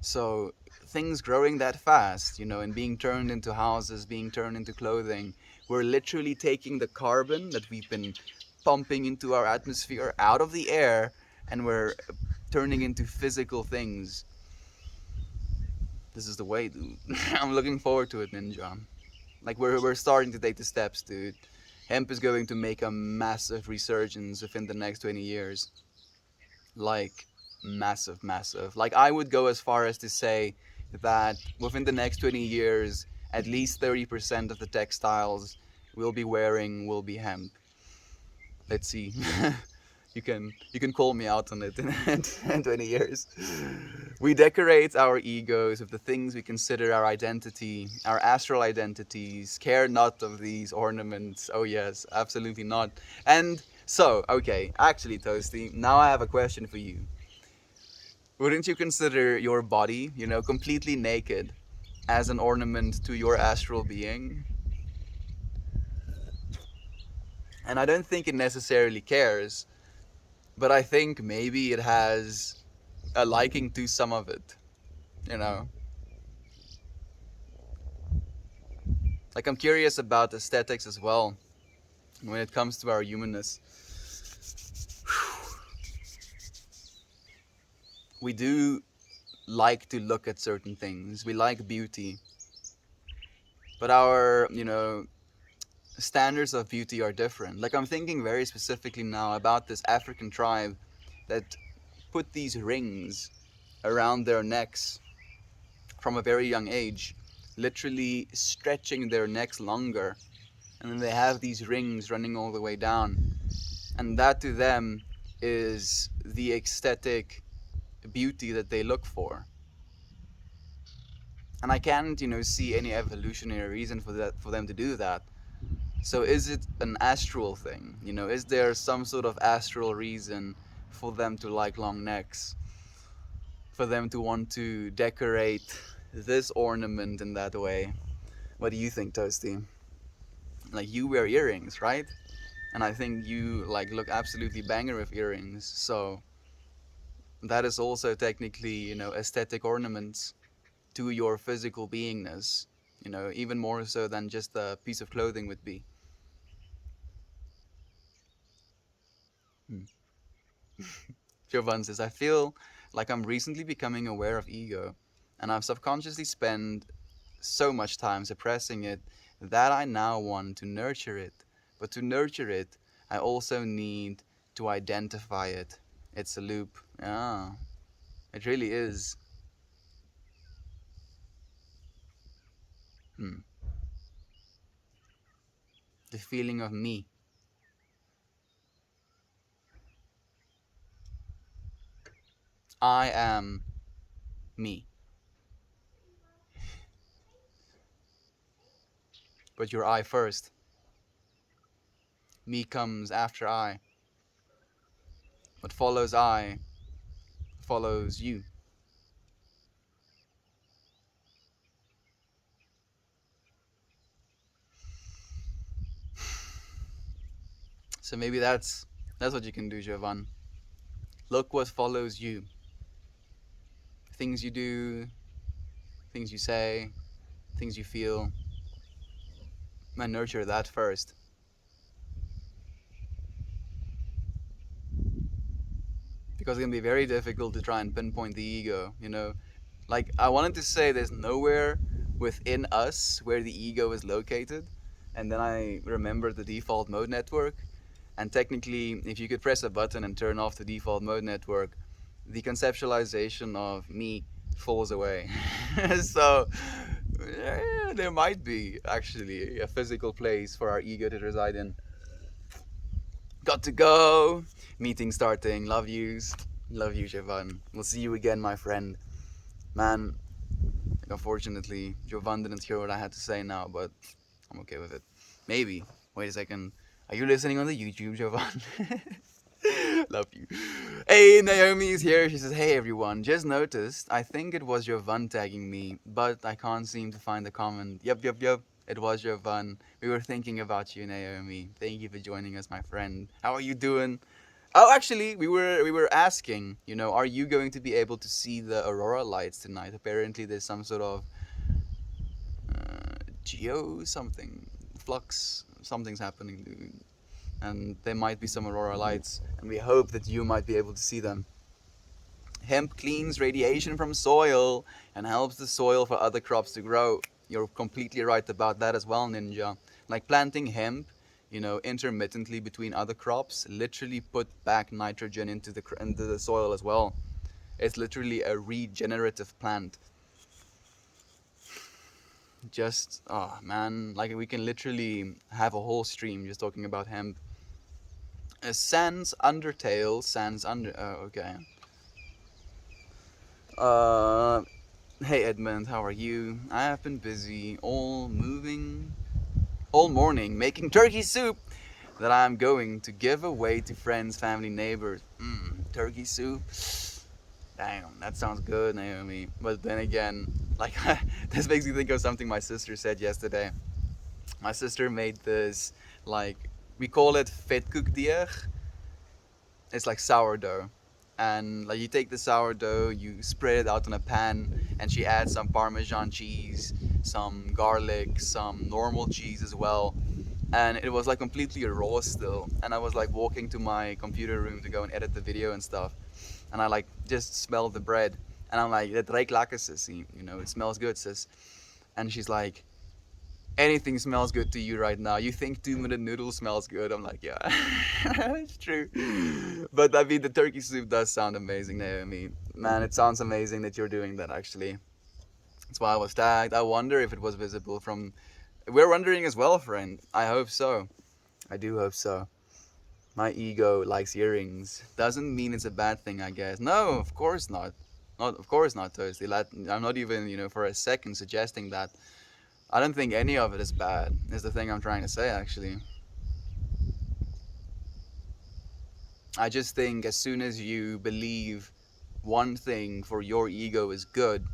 So things growing that fast, and being turned into houses, being turned into clothing, we're literally taking the carbon that we've been pumping into our atmosphere out of the air and we're turning into physical things. This is the way, dude. I'm looking forward to it, Ninja. Like we're starting to take the steps, dude. Hemp is going to make a massive resurgence within the next 20 years. Like, massive, massive. Like, I would go as far as to say that within the next 20 years, at least 30% of the textiles we'll be wearing will be hemp. Let's see. You can call me out on it in 20 years. We decorate our egos with the things we consider our identity, our astral identities. Care not of these ornaments. Oh yes, absolutely not. And so, okay, actually, Toasty, now I have a question for you. Wouldn't you consider your body, completely naked, as an ornament to your astral being? And I don't think it necessarily cares, but I think maybe it has a liking to some of it, you know? Like, I'm curious about aesthetics as well when it comes to our humanness. We do like to look at certain things, we like beauty, but our, standards of beauty are different. Like, I'm thinking very specifically now about this African tribe that put these rings around their necks from a very young age, literally stretching their necks longer, and then they have these rings running all the way down, and that to them is the aesthetic beauty that they look for. And I can't, see any evolutionary reason for them to do that. So is it an astral thing? Is there some sort of astral reason for them to like long necks? For them to want to decorate this ornament in that way? What do you think, Toasty? Like, you wear earrings, right? And I think you like look absolutely banger with earrings. So that is also technically, aesthetic ornaments to your physical beingness. Even more so than just a piece of clothing would be. Hmm. Jovan says, I feel like I'm recently becoming aware of ego, and I've subconsciously spent so much time suppressing it that I now want to nurture it. But to nurture it, I also need to identify it. It's a loop. Yeah, it really is. Hmm. The feeling of me. I am me. But you're I first. Me comes after I. What follows I follows you. So maybe that's what you can do, Jovan. Look what follows you. Things you do, things you say, things you feel. And nurture that first. Because it's gonna be very difficult to try and pinpoint the ego. Like, I wanted to say there's nowhere within us where the ego is located. And then I remembered the default mode network. And technically, if you could press a button and turn off the default mode network, the conceptualization of me falls away. So, yeah, there might be actually a physical place for our ego to reside in. Got to go. Meeting starting. Love yous. Love you, Jovan. We'll see you again, my friend. Man, unfortunately, Jovan didn't hear what I had to say now, but I'm okay with it. Maybe. Wait a second. Are you listening on the YouTube, Jovan? Love you. Hey, Naomi is here. She says, hey everyone, just noticed. I think it was Jovan tagging me, but I can't seem to find the comment. Yep. It was Jovan. We were thinking about you, Naomi. Thank you for joining us, my friend. How are you doing? Oh, actually, we were asking, are you going to be able to see the aurora lights tonight? Apparently, there's some sort of geo something, flux, something's happening, dude. And there might be some aurora lights, and we hope that you might be able to see them. Hemp cleans radiation from soil and helps the soil for other crops to grow. You're completely right about that as well, Ninja. Like planting hemp, intermittently between other crops, literally put back nitrogen into the soil as well. It's literally a regenerative plant. Just, oh man, like we can literally have a whole stream just talking about hemp. Sans Undertale, Sans Under. Oh, okay. Uh, hey Edmund, how are you? I have been busy all morning making turkey soup that I'm going to give away to friends, family, neighbors. Turkey soup. Damn, that sounds good, Naomi. But then again, like, this makes me think of something my sister said yesterday. My sister made this, like, we call it vetkoekdeeg. It's like sourdough. And like you take the sourdough, you spread it out on a pan, and she adds some Parmesan cheese, some garlic, some normal cheese as well. And it was like completely raw still. And I was like walking to my computer room to go and edit the video and stuff. And I like just smelled the bread. And I'm like, "Het ruikt lekker, sissy. It smells good, sis." And she's like, Anything smells good to you right now. You think 2 minute noodle smells good. I'm like, yeah, it's true. But I mean, the turkey soup does sound amazing, Naomi. Man, it sounds amazing that you're doing that actually. That's why I was tagged. I wonder if it was visible from. We're wondering as well, friend. I hope so. I do hope so. My ego likes earrings. Doesn't mean it's a bad thing, I guess. No, of course not. Not, of course not, Toasty. I'm not even, for a second suggesting that. I don't think any of it is bad, is the thing I'm trying to say, actually. I just think as soon as you believe one thing for your ego is good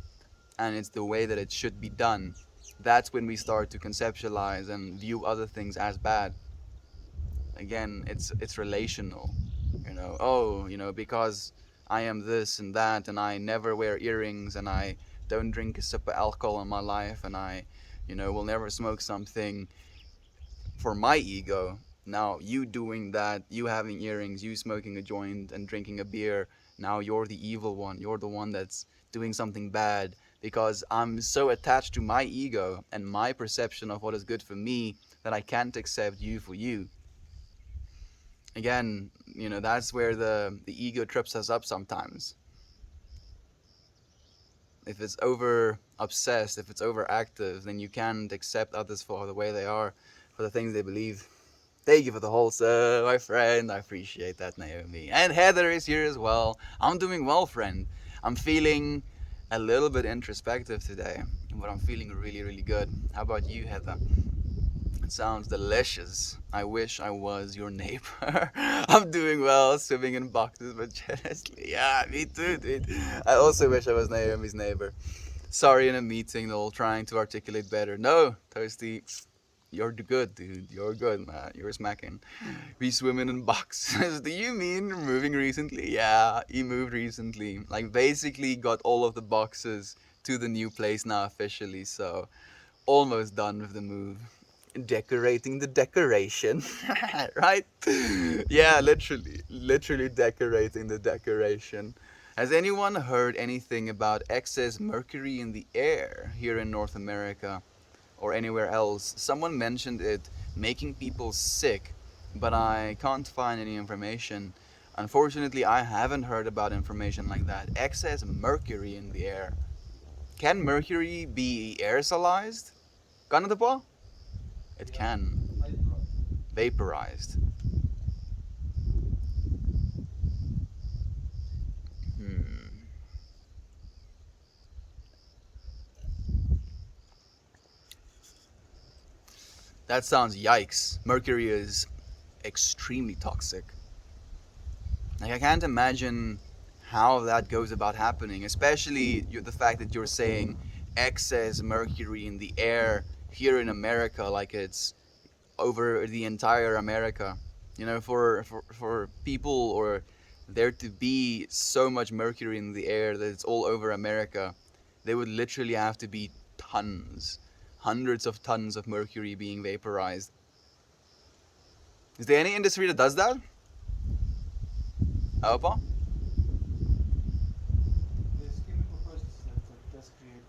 and it's the way that it should be done, that's when we start to conceptualize and view other things as bad. Again, it's relational. Oh, because I am this and that and I never wear earrings and I don't drink a sip of alcohol in my life and I will never smoke something for my ego. Now you doing that, you having earrings, you smoking a joint and drinking a beer, now you're the evil one. You're the one that's doing something bad because I'm so attached to my ego and my perception of what is good for me that I can't accept you for you. Again, that's where the ego trips us up sometimes. If it's over obsessed, if it's overactive, then you can't accept others for the way they are, for the things they believe. Thank you for the wholesome, my friend. I appreciate that, Naomi. And Heather is here as well. I'm doing well, friend. I'm feeling a little bit introspective today, but I'm feeling really, really good. How about you, Heather? It sounds delicious. I wish I was your neighbor. I'm doing well, swimming in boxes, but jealously. Yeah, me too, dude. I also wish I was Naomi's neighbor. Sorry, in a meeting, though, trying to articulate better. No, Toasty, you're good, dude. You're good, man. You're smacking. We swimming in boxes. Do you mean moving recently? Yeah, he moved recently. Like, basically got all of the boxes to the new place now officially, so almost done with the move. Decorating the decoration, right? Yeah, literally decorating the decoration. Has anyone heard anything about excess mercury in the air here in North America or anywhere else? Someone mentioned it making people sick, but I can't find any information. Unfortunately, I haven't heard about information like that. Excess mercury in the air. Can mercury be aerosolized? Kan het po? It can. Vaporized. Hmm. That sounds yikes. Mercury is extremely toxic. Like, I can't imagine how that goes about happening, especially the fact that you're saying excess mercury in the air here in America, like it's over the entire America. For people or there to be so much mercury in the air that it's all over America, there would literally have to be tons, hundreds of tons of mercury being vaporized. Is there any industry that does that? Opa? There's chemical processes that does create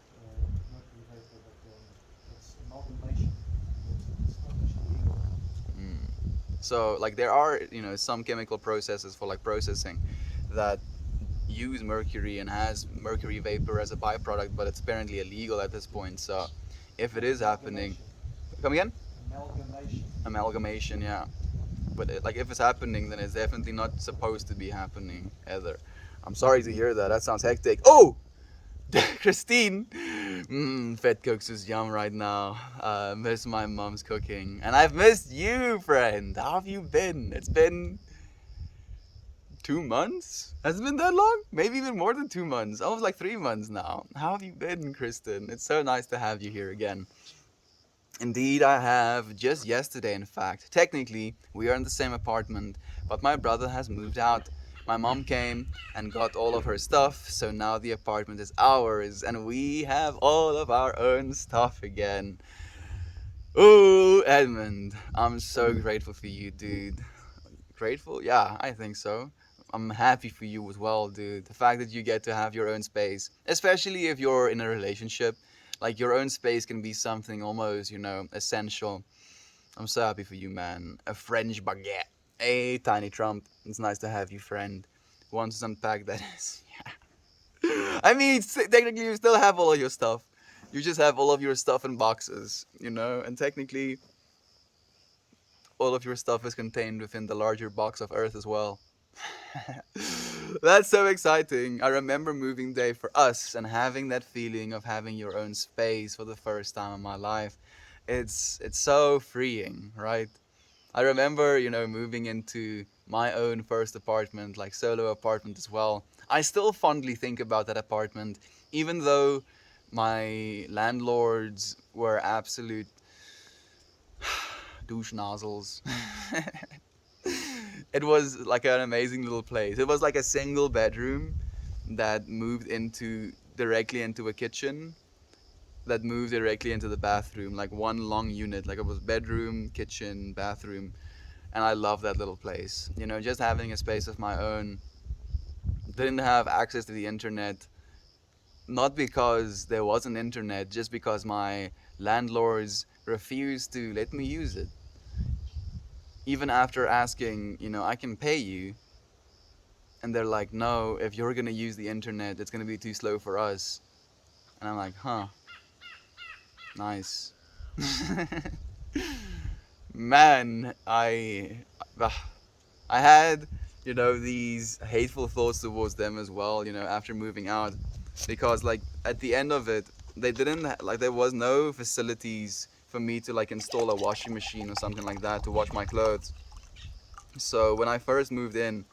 mercury vapor, but it's amalgamation. It's not actually legal. Mm. So like there are some chemical processes for like processing that use mercury and has mercury vapor as a byproduct, but it's apparently illegal at this point. So if it is happening, Amalgamation. come again? Amalgamation. Amalgamation, yeah. But like if it's happening, then it's definitely not supposed to be happening either. I'm sorry to hear that. That sounds hectic. Oh, Christine, Fed cooks is yum right now. Miss my mom's cooking, and I've missed you, friend. How have you been? It's been 2 months. Has it been that long? Maybe even more than 2 months. Almost like 3 months now. How have you been, Kristen? It's so nice to have you here again. Indeed, I have. Just yesterday, in fact. Technically, we are in the same apartment, but my brother has moved out. My mom came and got all of her stuff, so now the apartment is ours, and we have all of our own stuff again. Ooh, Edmund, I'm so grateful for you, dude. Grateful? Yeah, I think so. I'm happy for you as well, dude. The fact that you get to have your own space, especially if you're in a relationship, Like your own space can be something almost, essential. I'm so happy for you, man. A French baguette. Hey, Tiny Trump. It's nice to have you, friend. Once unpacked, that is. I mean, technically, you still have all of your stuff. You just have all of your stuff in boxes, and technically, all of your stuff is contained within the larger box of Earth as well. That's so exciting. I remember moving day for us and having that feeling of having your own space for the first time in my life. It's so freeing, right? I remember, moving into my own first apartment, like solo apartment as well. I still fondly think about that apartment, even though my landlords were absolute douche nozzles. It was like an amazing little place. It was like a single bedroom that moved into directly into a kitchen that moved directly into the bathroom, like one long unit. Like it was bedroom, kitchen, bathroom, and I love that little place. Just having a space of my own. Didn't have access to the internet, not because there wasn't internet, just because my landlords refused to let me use it. Even after asking, I can pay you, and they're like, no, if you're gonna use the internet, it's gonna be too slow for us. And I'm like, huh, nice. Man, I had, these hateful thoughts towards them as well, after moving out, because like at the end of it, they didn't like there was no facilities for me to like install a washing machine or something like that to wash my clothes. So when I first moved in,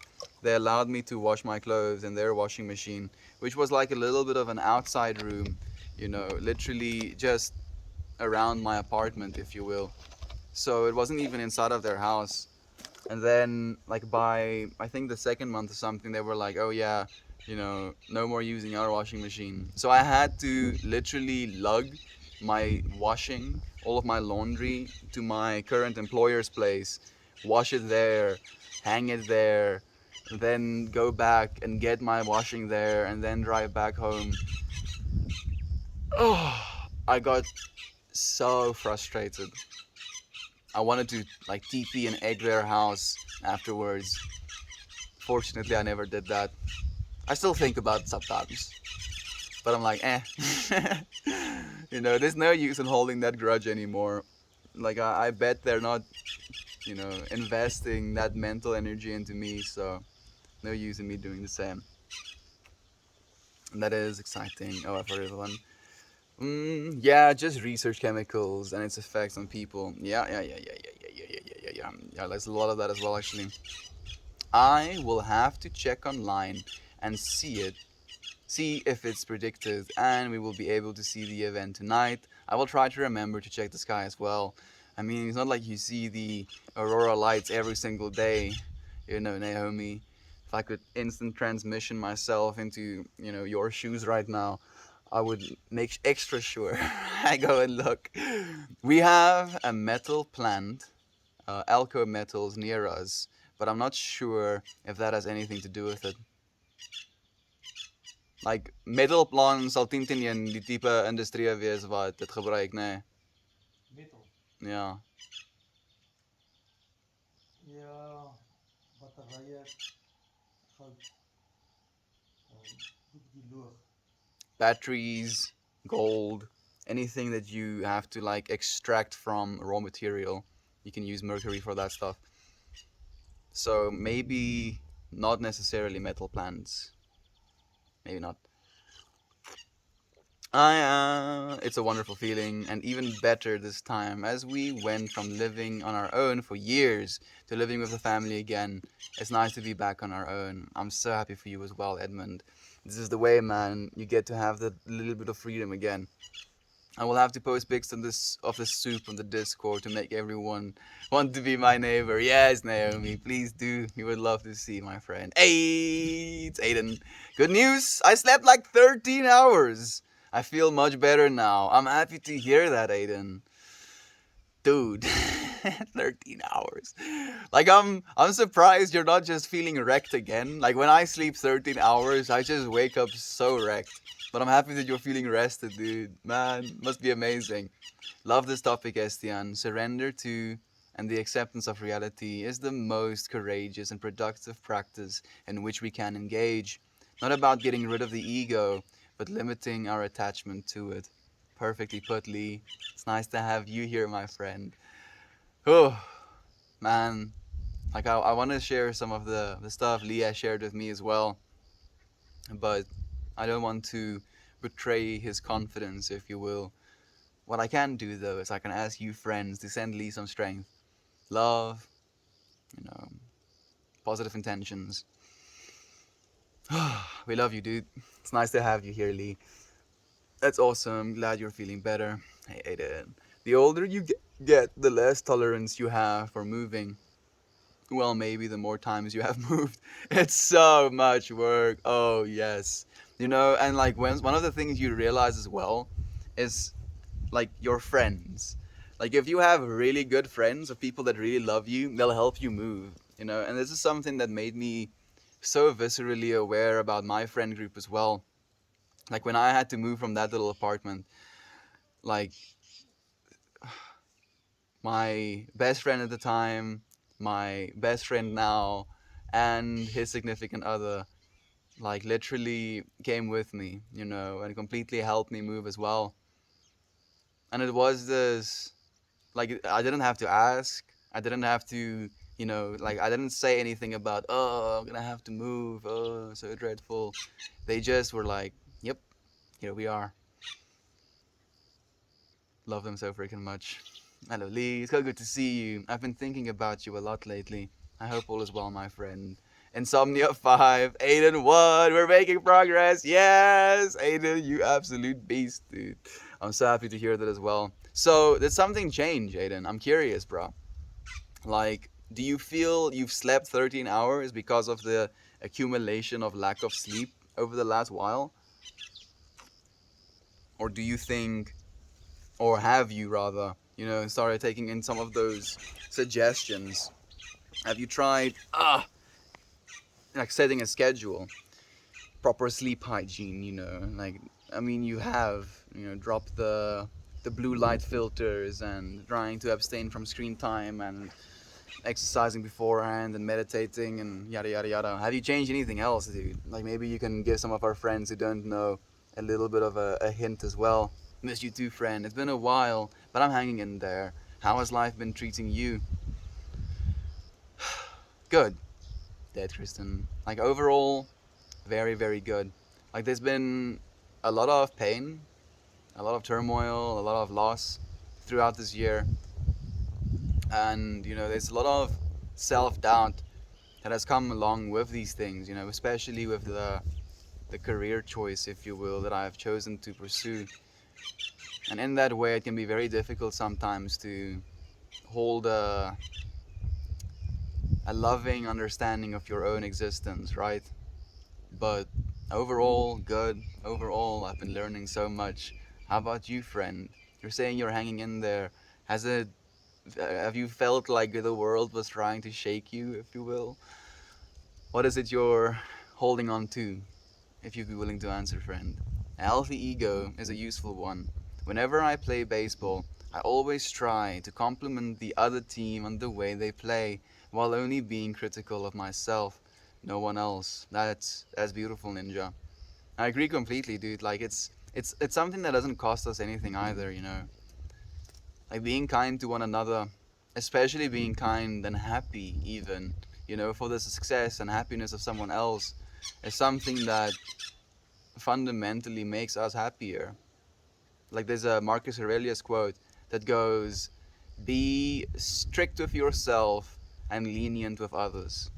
they allowed me to wash my clothes in their washing machine, which was like a little bit of an outside room, literally just around my apartment, if you will. So it wasn't even inside of their house. And then, like, by I think the second month or something, they were like, oh, yeah, no more using our washing machine. So I had to literally lug my washing, all of my laundry, to my current employer's place, wash it there, hang it there, then go back and get my washing there, and then drive back home. Oh, I got so frustrated. I wanted to like TP and egg their house afterwards. Fortunately, I never did that. I still think about it sometimes, but I'm like, eh. There's no use in holding that grudge anymore. Like, I bet they're not, investing that mental energy into me, so no use in me doing the same. And that is exciting. Oh, for everyone. Yeah, just research chemicals and its effects on people. Yeah, there's a lot of that as well, actually. I will have to check online and see if it's predicted, and we will be able to see the event tonight. I will try to remember to check the sky as well. I mean, it's not like you see the aurora lights every single day, Naomi. If I could instant transmission myself into, your shoes right now, I would make extra sure I go and look. We have a metal plant, Alco Metals, near us, but I'm not sure if that has anything to do with it. Like, metal plant sal teen die tipe industrie wees wat dit gebruik, né? Metal. Ja. Ja, batterye, goud, die loog. Batteries, gold, anything that you have to like extract from raw material, you can use mercury for that stuff. So maybe not necessarily metal plants. Maybe not. It's a wonderful feeling, and even better this time, as we went from living on our own for years to living with the family again. It's nice to be back on our own. I'm so happy for you as well, Edmund. This is the way, man. You get to have that little bit of freedom again. I will have to post pics of this soup on the Discord to make everyone want to be my neighbor. Yes, Naomi, please do. We would love to see my friend. Hey, it's Aiden. Good news. I slept like 13 hours. I feel much better now. I'm happy to hear that, Aiden. Dude. 13 hours. Like I'm surprised you're not just feeling wrecked again. Like when I sleep 13 hours, I just wake up so wrecked. But I'm happy that you're feeling rested, dude. Man, must be amazing. Love this topic, Estian. Surrender to and the acceptance of reality is the most courageous and productive practice in which we can engage. Not about getting rid of the ego, but limiting our attachment to it. Perfectly put, Lee. It's nice to have you here, my friend. Oh, man. Like, I want to share some of the stuff Leah shared with me as well, but I don't want to betray his confidence, if you will. What I can do, though, is I can ask you friends to send Lee some strength, love, you know, positive intentions. We love you, dude. It's nice to have you here, Lee. That's awesome. Glad you're feeling better. Hey, Aiden. The older you get, the less tolerance you have for moving. Well, maybe the more times you have moved. It's so much work. Oh, yes. You know, and like when one of the things you realize as well is like your friends. Like if you have really good friends or people that really love you, they'll help you move, you know. And this is something that made me so viscerally aware about my friend group as well. Like when I had to move from that little apartment, like my best friend at the time, my best friend now, and his significant other, like literally came with me, you know, and completely helped me move as well. And it was this, like, I didn't have to ask, I didn't have to, you know, like, I didn't say anything about, oh, I'm gonna have to move, oh, so dreadful. They just were like, yep, here we are. Love them so freaking much. Hello, Lee. It's so good to see you. I've been thinking about you a lot lately. I hope all is well, my friend. Insomnia 5, Aiden 1. We're making progress. Yes, Aiden, you absolute beast, dude. I'm so happy to hear that as well. So, did something change, Aiden? I'm curious, bro. Like, do you feel you've slept 13 hours because of the accumulation of lack of sleep over the last while? Or do you think, or have you rather, you know, started taking in some of those suggestions? Have you tried, like setting a schedule, proper sleep hygiene, you know, like, I mean, you have, you know, dropped the blue light filters and trying to abstain from screen time and exercising beforehand and meditating and yada yada yada. Have you changed anything else, dude? Like maybe you can give some of our friends who don't know a little bit of a hint as well. Miss you too, friend. It's been a while, but I'm hanging in there. How has life been treating you? Good, Dead Kristen. Like overall, very, very good. Like there's been a lot of pain, a lot of turmoil, a lot of loss throughout this year. And, you know, there's a lot of self doubt that has come along with these things, you know, especially with the career choice, if you will, that I have chosen to pursue. And in that way, it can be very difficult sometimes to hold a loving understanding of your own existence, right? But overall, good. Overall, I've been learning so much. How about you, friend? You're saying you're hanging in there. Has it? Have you felt like the world was trying to shake you, if you will? What is it you're holding on to, if you'd be willing to answer, friend? A healthy ego is a useful one. Whenever I play baseball, I always try to compliment the other team on the way they play, while only being critical of myself, no one else. That's beautiful, Ninja. I agree completely, dude. Like it's something that doesn't cost us anything either, you know. Like being kind to one another, especially being kind and happy even, you know, for the success and happiness of someone else is something that fundamentally makes us happier. Like there's a Marcus Aurelius quote that goes, be strict with yourself and lenient with others.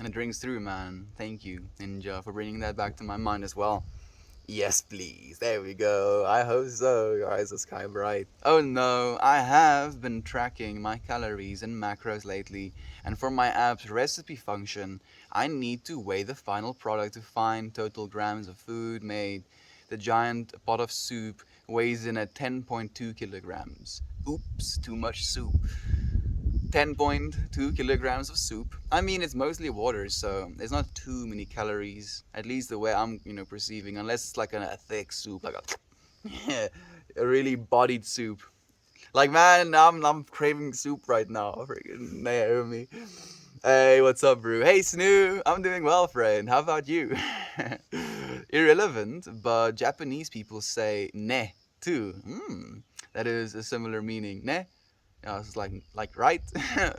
And it rings through, man. Thank you, Ninja, for bringing that back to my mind as well. Yes, please. There we go. I hope so. Your eyes are sky bright. Oh no, I have been tracking my calories and macros lately, and for my app's recipe function, I need to weigh the final product to find total grams of food made. The giant pot of soup weighs in at 10.2 kilograms. Oops, too much soup. 10.2 kilograms of soup. I mean, it's mostly water, so there's not too many calories. At least the way I'm, perceiving. Unless it's like a thick soup, like a, a really bodied soup. Like man, I'm craving soup right now. Freaking Naomi. Hey, what's up, bro? Hey, Snoo. I'm doing well, friend. How about you? Irrelevant, but Japanese people say ne too. That is a similar meaning. Ne. Yeah, it's like right.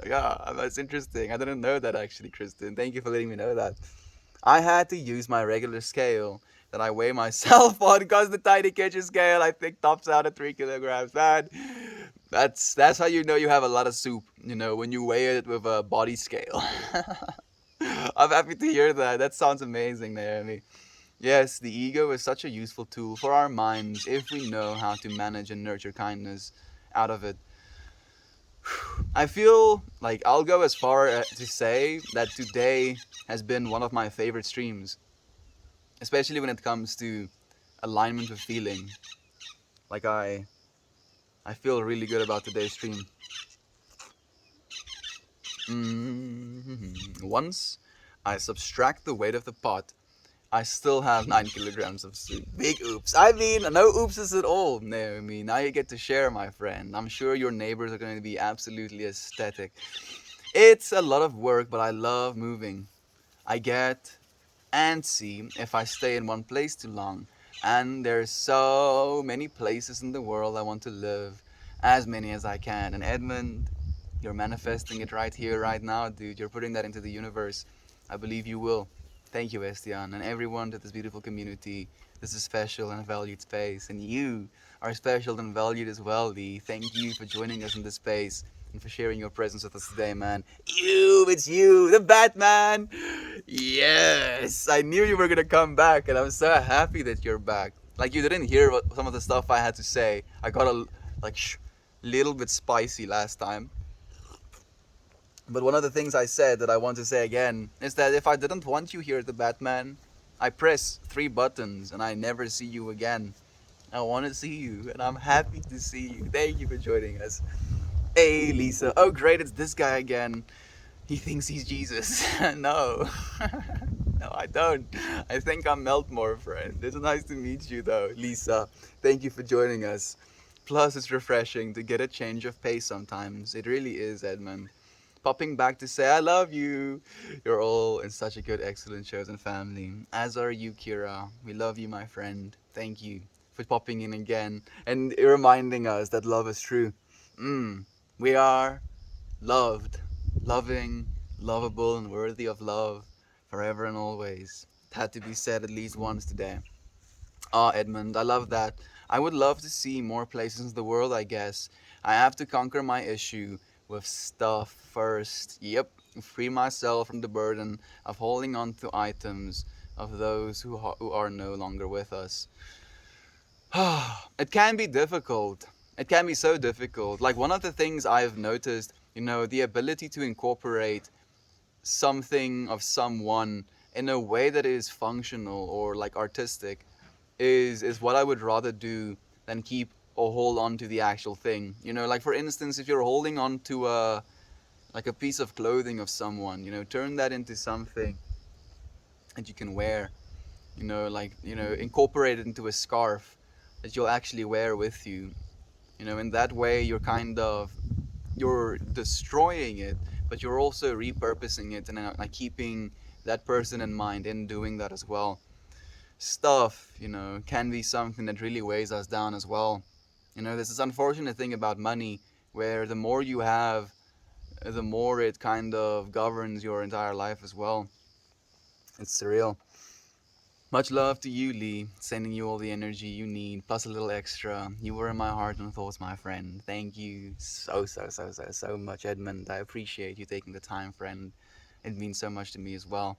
Yeah, that's interesting. I didn't know that actually, Kristen. Thank you for letting me know that. I had to use my regular scale that I weigh myself on because the tiny kitchen scale I think tops out at 3 kilograms. Man, that's how you know you have a lot of soup. When you weigh it with a body scale. I'm happy to hear that. That sounds amazing, Naomi. Yes, the ego is such a useful tool for our minds if we know how to manage and nurture kindness out of it. I feel like I'll go as far to say that today has been one of my favorite streams, especially when it comes to alignment with feeling. Like I feel really good about today's stream. Once I subtract the weight of the pot, I still have 9 kilograms of soup. Big oops. I mean, no oopses at all, Naomi. Now you get to share, my friend. I'm sure your neighbors are going to be absolutely ecstatic. It's a lot of work, but I love moving. I get antsy if I stay in one place too long. And there's so many places in the world I want to live, as many as I can. And Edmund, you're manifesting it right here, right now, dude. You're putting that into the universe. I believe you will. Thank you, Estian, and everyone to this beautiful community. This is special and valued space, and you are special and valued as well, Lee. Thank you for joining us in this space and for sharing your presence with us today, man. It's you, the Batman. Yes, I knew you were gonna come back, and I'm so happy that you're back. Like you didn't hear some of the stuff I had to say. I got a little bit spicy last time. But one of the things I said that I want to say again is that if I didn't want you here at the Batman, I press 3 buttons and I never see you again. I want to see you, and I'm happy to see you. Thank you for joining us. Hey, Lisa. Oh, great, it's this guy again. He thinks he's Jesus. No. No, I don't. I think I'm Meltmore, friend. It's nice to meet you, though, Lisa. Thank you for joining us. Plus, it's refreshing to get a change of pace sometimes. It really is, Edmund. Popping back to say I love you. You're all in such a good, excellent chosen family. As are you, Kira. We love you, my friend. Thank you for popping in again and reminding us that love is true. We are loved, loving, lovable, and worthy of love forever and always. It had to be said at least once today. Ah, Edmund, I love that. I would love to see more places in the world, I guess. I have to conquer my issue with stuff first. Yep, free myself from the burden of holding on to items of those who are no longer with us. It can be difficult. It can be so difficult. Like one of the things I've noticed, the ability to incorporate something of someone in a way that is functional or like artistic is what I would rather do than keep or hold on to the actual thing. Like for instance, if you're holding on to a piece of clothing of someone, turn that into something that you can wear. Incorporate it into a scarf that you'll actually wear with you. In that way you're destroying it, but you're also repurposing it and like keeping that person in mind in doing that as well. Stuff, can be something that really weighs us down as well. There's this unfortunate thing about money where the more you have, the more it kind of governs your entire life as well. It's surreal. Much love to you, Lee. Sending you all the energy you need, plus a little extra. You were in my heart and thoughts, my friend. Thank you so much, Edmund. I appreciate you taking the time, friend. It means so much to me as well.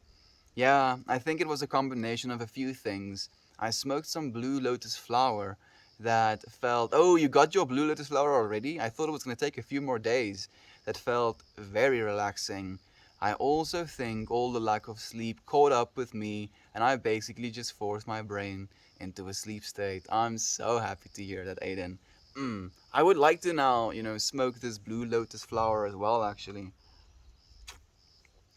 Yeah, I think it was a combination of a few things. I smoked some blue lotus flower that felt. Oh, you got your blue lotus flower already? I thought it was going to take a few more days. That felt very relaxing. I also think all the lack of sleep caught up with me, and I basically just forced my brain into a sleep state. I'm so happy to hear that, Aiden. I would like to now, smoke this blue lotus flower as well, actually.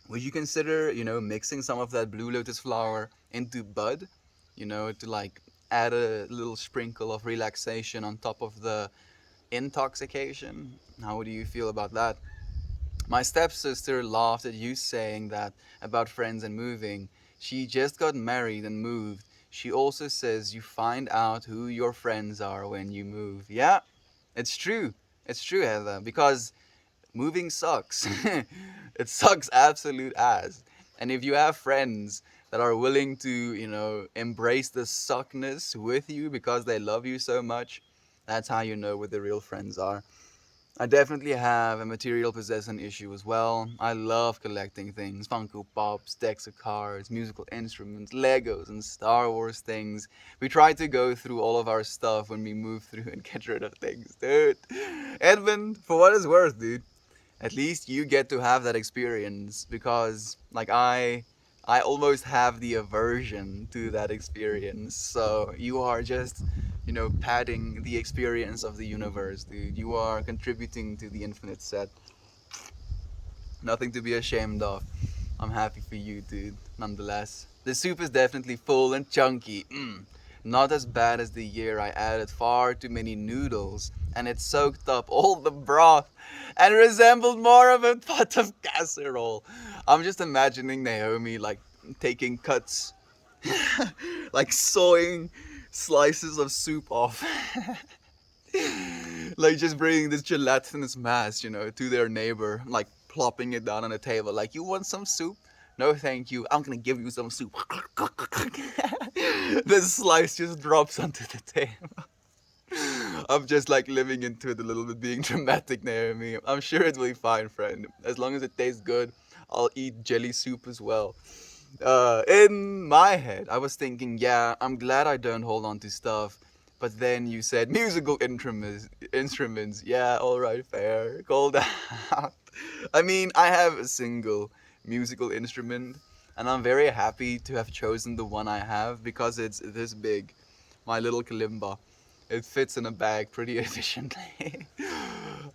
Would you consider, mixing some of that blue lotus flower into bud, to like add a little sprinkle of relaxation on top of the intoxication? How do you feel about that? My stepsister laughed at you saying that about friends and moving. She just got married and moved. She also says you find out who your friends are when you move. Yeah, it's true. It's true, Heather, because moving sucks. It sucks absolute ass. And if you have friends that are willing to, embrace the suckness with you because they love you so much, that's how you know what the real friends are. I definitely have a material possession issue as well. I love collecting things: Funko Pops, decks of cards, musical instruments, Legos, and Star Wars things. We try to go through all of our stuff when we move through and get rid of things, dude. Edmund, for what it's worth, dude, at least you get to have that experience because, like, I almost have the aversion to that experience. So you are just, padding the experience of the universe, dude. You are contributing to the infinite set. Nothing to be ashamed of. I'm happy for you, dude. Nonetheless, the soup is definitely full and chunky. Not as bad as the year I added far too many noodles and it soaked up all the broth and resembled more of a pot of casserole. I'm just imagining Naomi like taking cuts, like sawing slices of soup off. Like just bringing this gelatinous mass, to their neighbor, like plopping it down on a table. Like, you want some soup? No, thank you. I'm gonna give you some soup. This slice just drops onto the table. I'm just like living into it a little bit, being dramatic, Naomi. I'm sure it will be fine, friend. As long as it tastes good, I'll eat jelly soup as well. In my head, I was thinking, yeah, I'm glad I don't hold on to stuff. But then you said musical instruments. Yeah, all right, fair. Called out. I mean, I have a single musical instrument, and I'm very happy to have chosen the one I have because it's this big. My little kalimba. It fits in a bag pretty efficiently.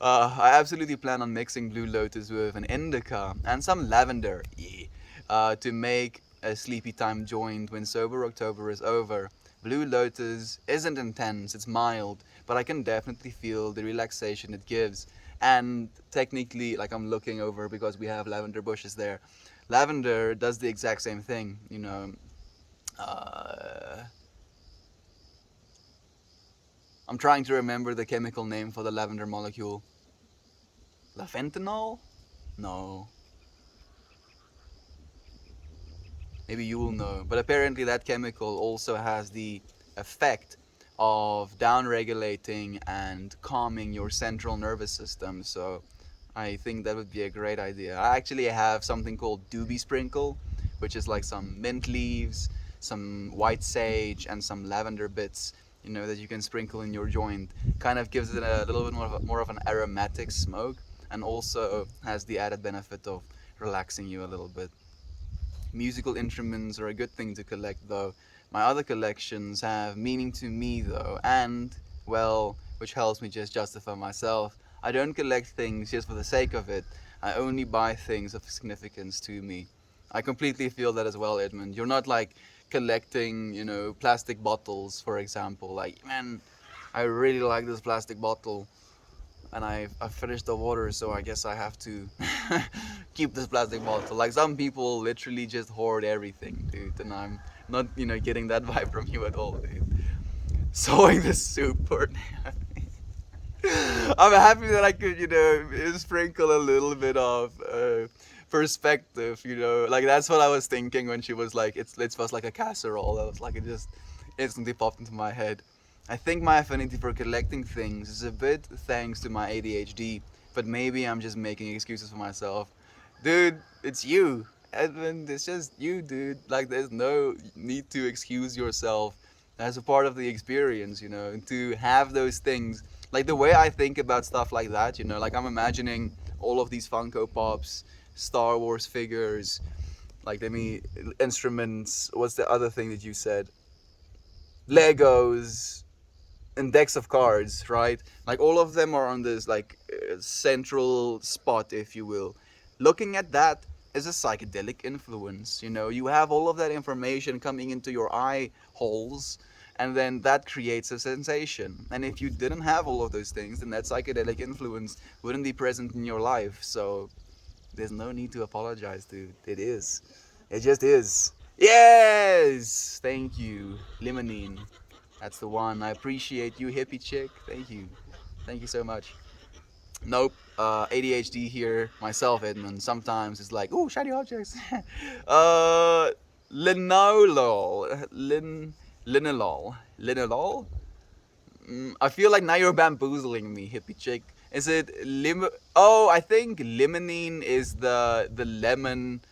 I absolutely plan on mixing Blue Lotus with an indica and some lavender, yeah, to make a sleepy time joint when sober October is over. Blue Lotus isn't intense, it's mild, but I can definitely feel the relaxation it gives. And technically, like, I'm looking over because we have lavender bushes there. Lavender does the exact same thing, Uh, I'm trying to remember the chemical name for the lavender molecule. Laventhanol? No. Maybe you will know. But apparently, that chemical also has the effect of down-regulating and calming your central nervous system. So I think that would be a great idea. I actually have something called Doobie Sprinkle, which is like some mint leaves, some white sage, and some lavender bits, that you can sprinkle in your joint. Kind of gives it a little bit more of an aromatic smoke, and also has the added benefit of relaxing you a little bit. Musical instruments are a good thing to collect, though. My other collections have meaning to me, though, and, well, which helps me just justify myself. I don't collect things just for the sake of it. I only buy things of significance to me. I completely feel that as well, Edmund. You're not like collecting, plastic bottles, for example. Like, man, I really like this plastic bottle and I finished the water, so I guess I have to keep this plastic bottle. Like, some people literally just hoard everything, dude, and I'm not, getting that vibe from you at all, dude. Sowing the soup for I'm happy that I could, sprinkle a little bit of perspective, Like, that's what I was thinking when she was like, it smells like a casserole. I was like, it just instantly popped into my head. I think my affinity for collecting things is a bit thanks to my ADHD, but maybe I'm just making excuses for myself. Dude, it's you. Edmund, it's just you, dude. Like, there's no need to excuse yourself as a part of the experience, and to have those things. Like, the way I think about stuff like that, like, I'm imagining all of these Funko Pops, Star Wars figures, like, instruments. What's the other thing that you said? Legos, decks of cards, right? Like all of them are on this like central spot, if you will. Looking at that is a psychedelic influence. You know, you have all of that information coming into your eye holes, and then that creates a sensation. And if you didn't have all of those things, then that psychedelic influence wouldn't be present in your life. So there's no need to apologize, dude. It is. It just is. Yes! Thank you, Limonene. That's the one. I appreciate you, hippie chick. Thank you. Thank you so much. Nope. ADHD here. Myself, Edmund. Sometimes it's like, ooh, shiny objects. uh, Linolol. Linolol. Linolol? I feel like now you're bamboozling me, hippie chick. Is it lim? Oh, I think limonene is the lemon.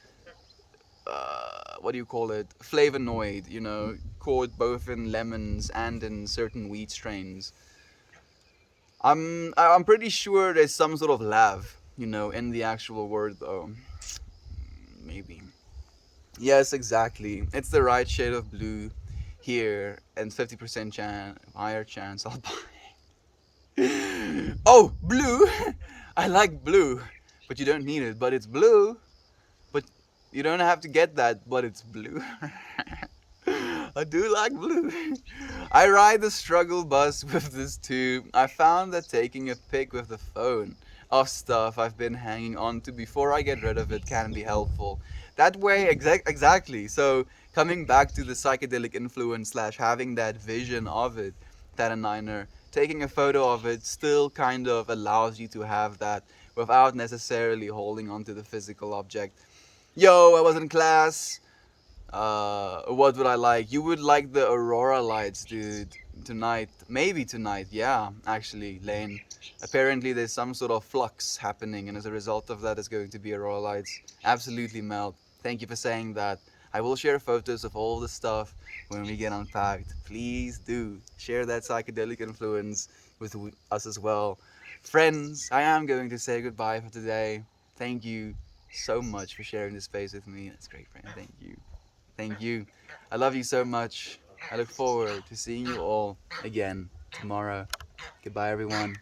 What do you call it? Flavonoid. You know, caught both in lemons and in certain wheat strains. I'm pretty sure there's some sort of lav. You know, in the actual word though. Maybe. Yes, exactly. It's the right shade of blue here, and 50% higher chance I'll buy. Oh, blue! I like blue, but you don't need it. But it's blue, but you don't have to get that, but it's blue. I do like blue. I ride the struggle bus with this too. I found that taking a pic with the phone of stuff I've been hanging on to before I get rid of it can be helpful. That way, exactly. So, coming back to the psychedelic influence slash having that vision of it, that a niner, taking a photo of it still kind of allows you to have that without necessarily holding on to the physical object. Yo, I was in class. What would I like? You would like the aurora lights, dude. Tonight, maybe tonight. Yeah, actually, Lane. Apparently, there's some sort of flux happening, and as a result of that, it's going to be aurora lights. Absolutely melt. Thank you for saying that. I will share photos of all the stuff when we get unpacked. Please do share that psychedelic influence with us as well. Friends, I am going to say goodbye for today. Thank you so much for sharing this space with me. That's great, friend. Thank you. Thank you. I love you so much. I look forward to seeing you all again tomorrow. Goodbye, everyone.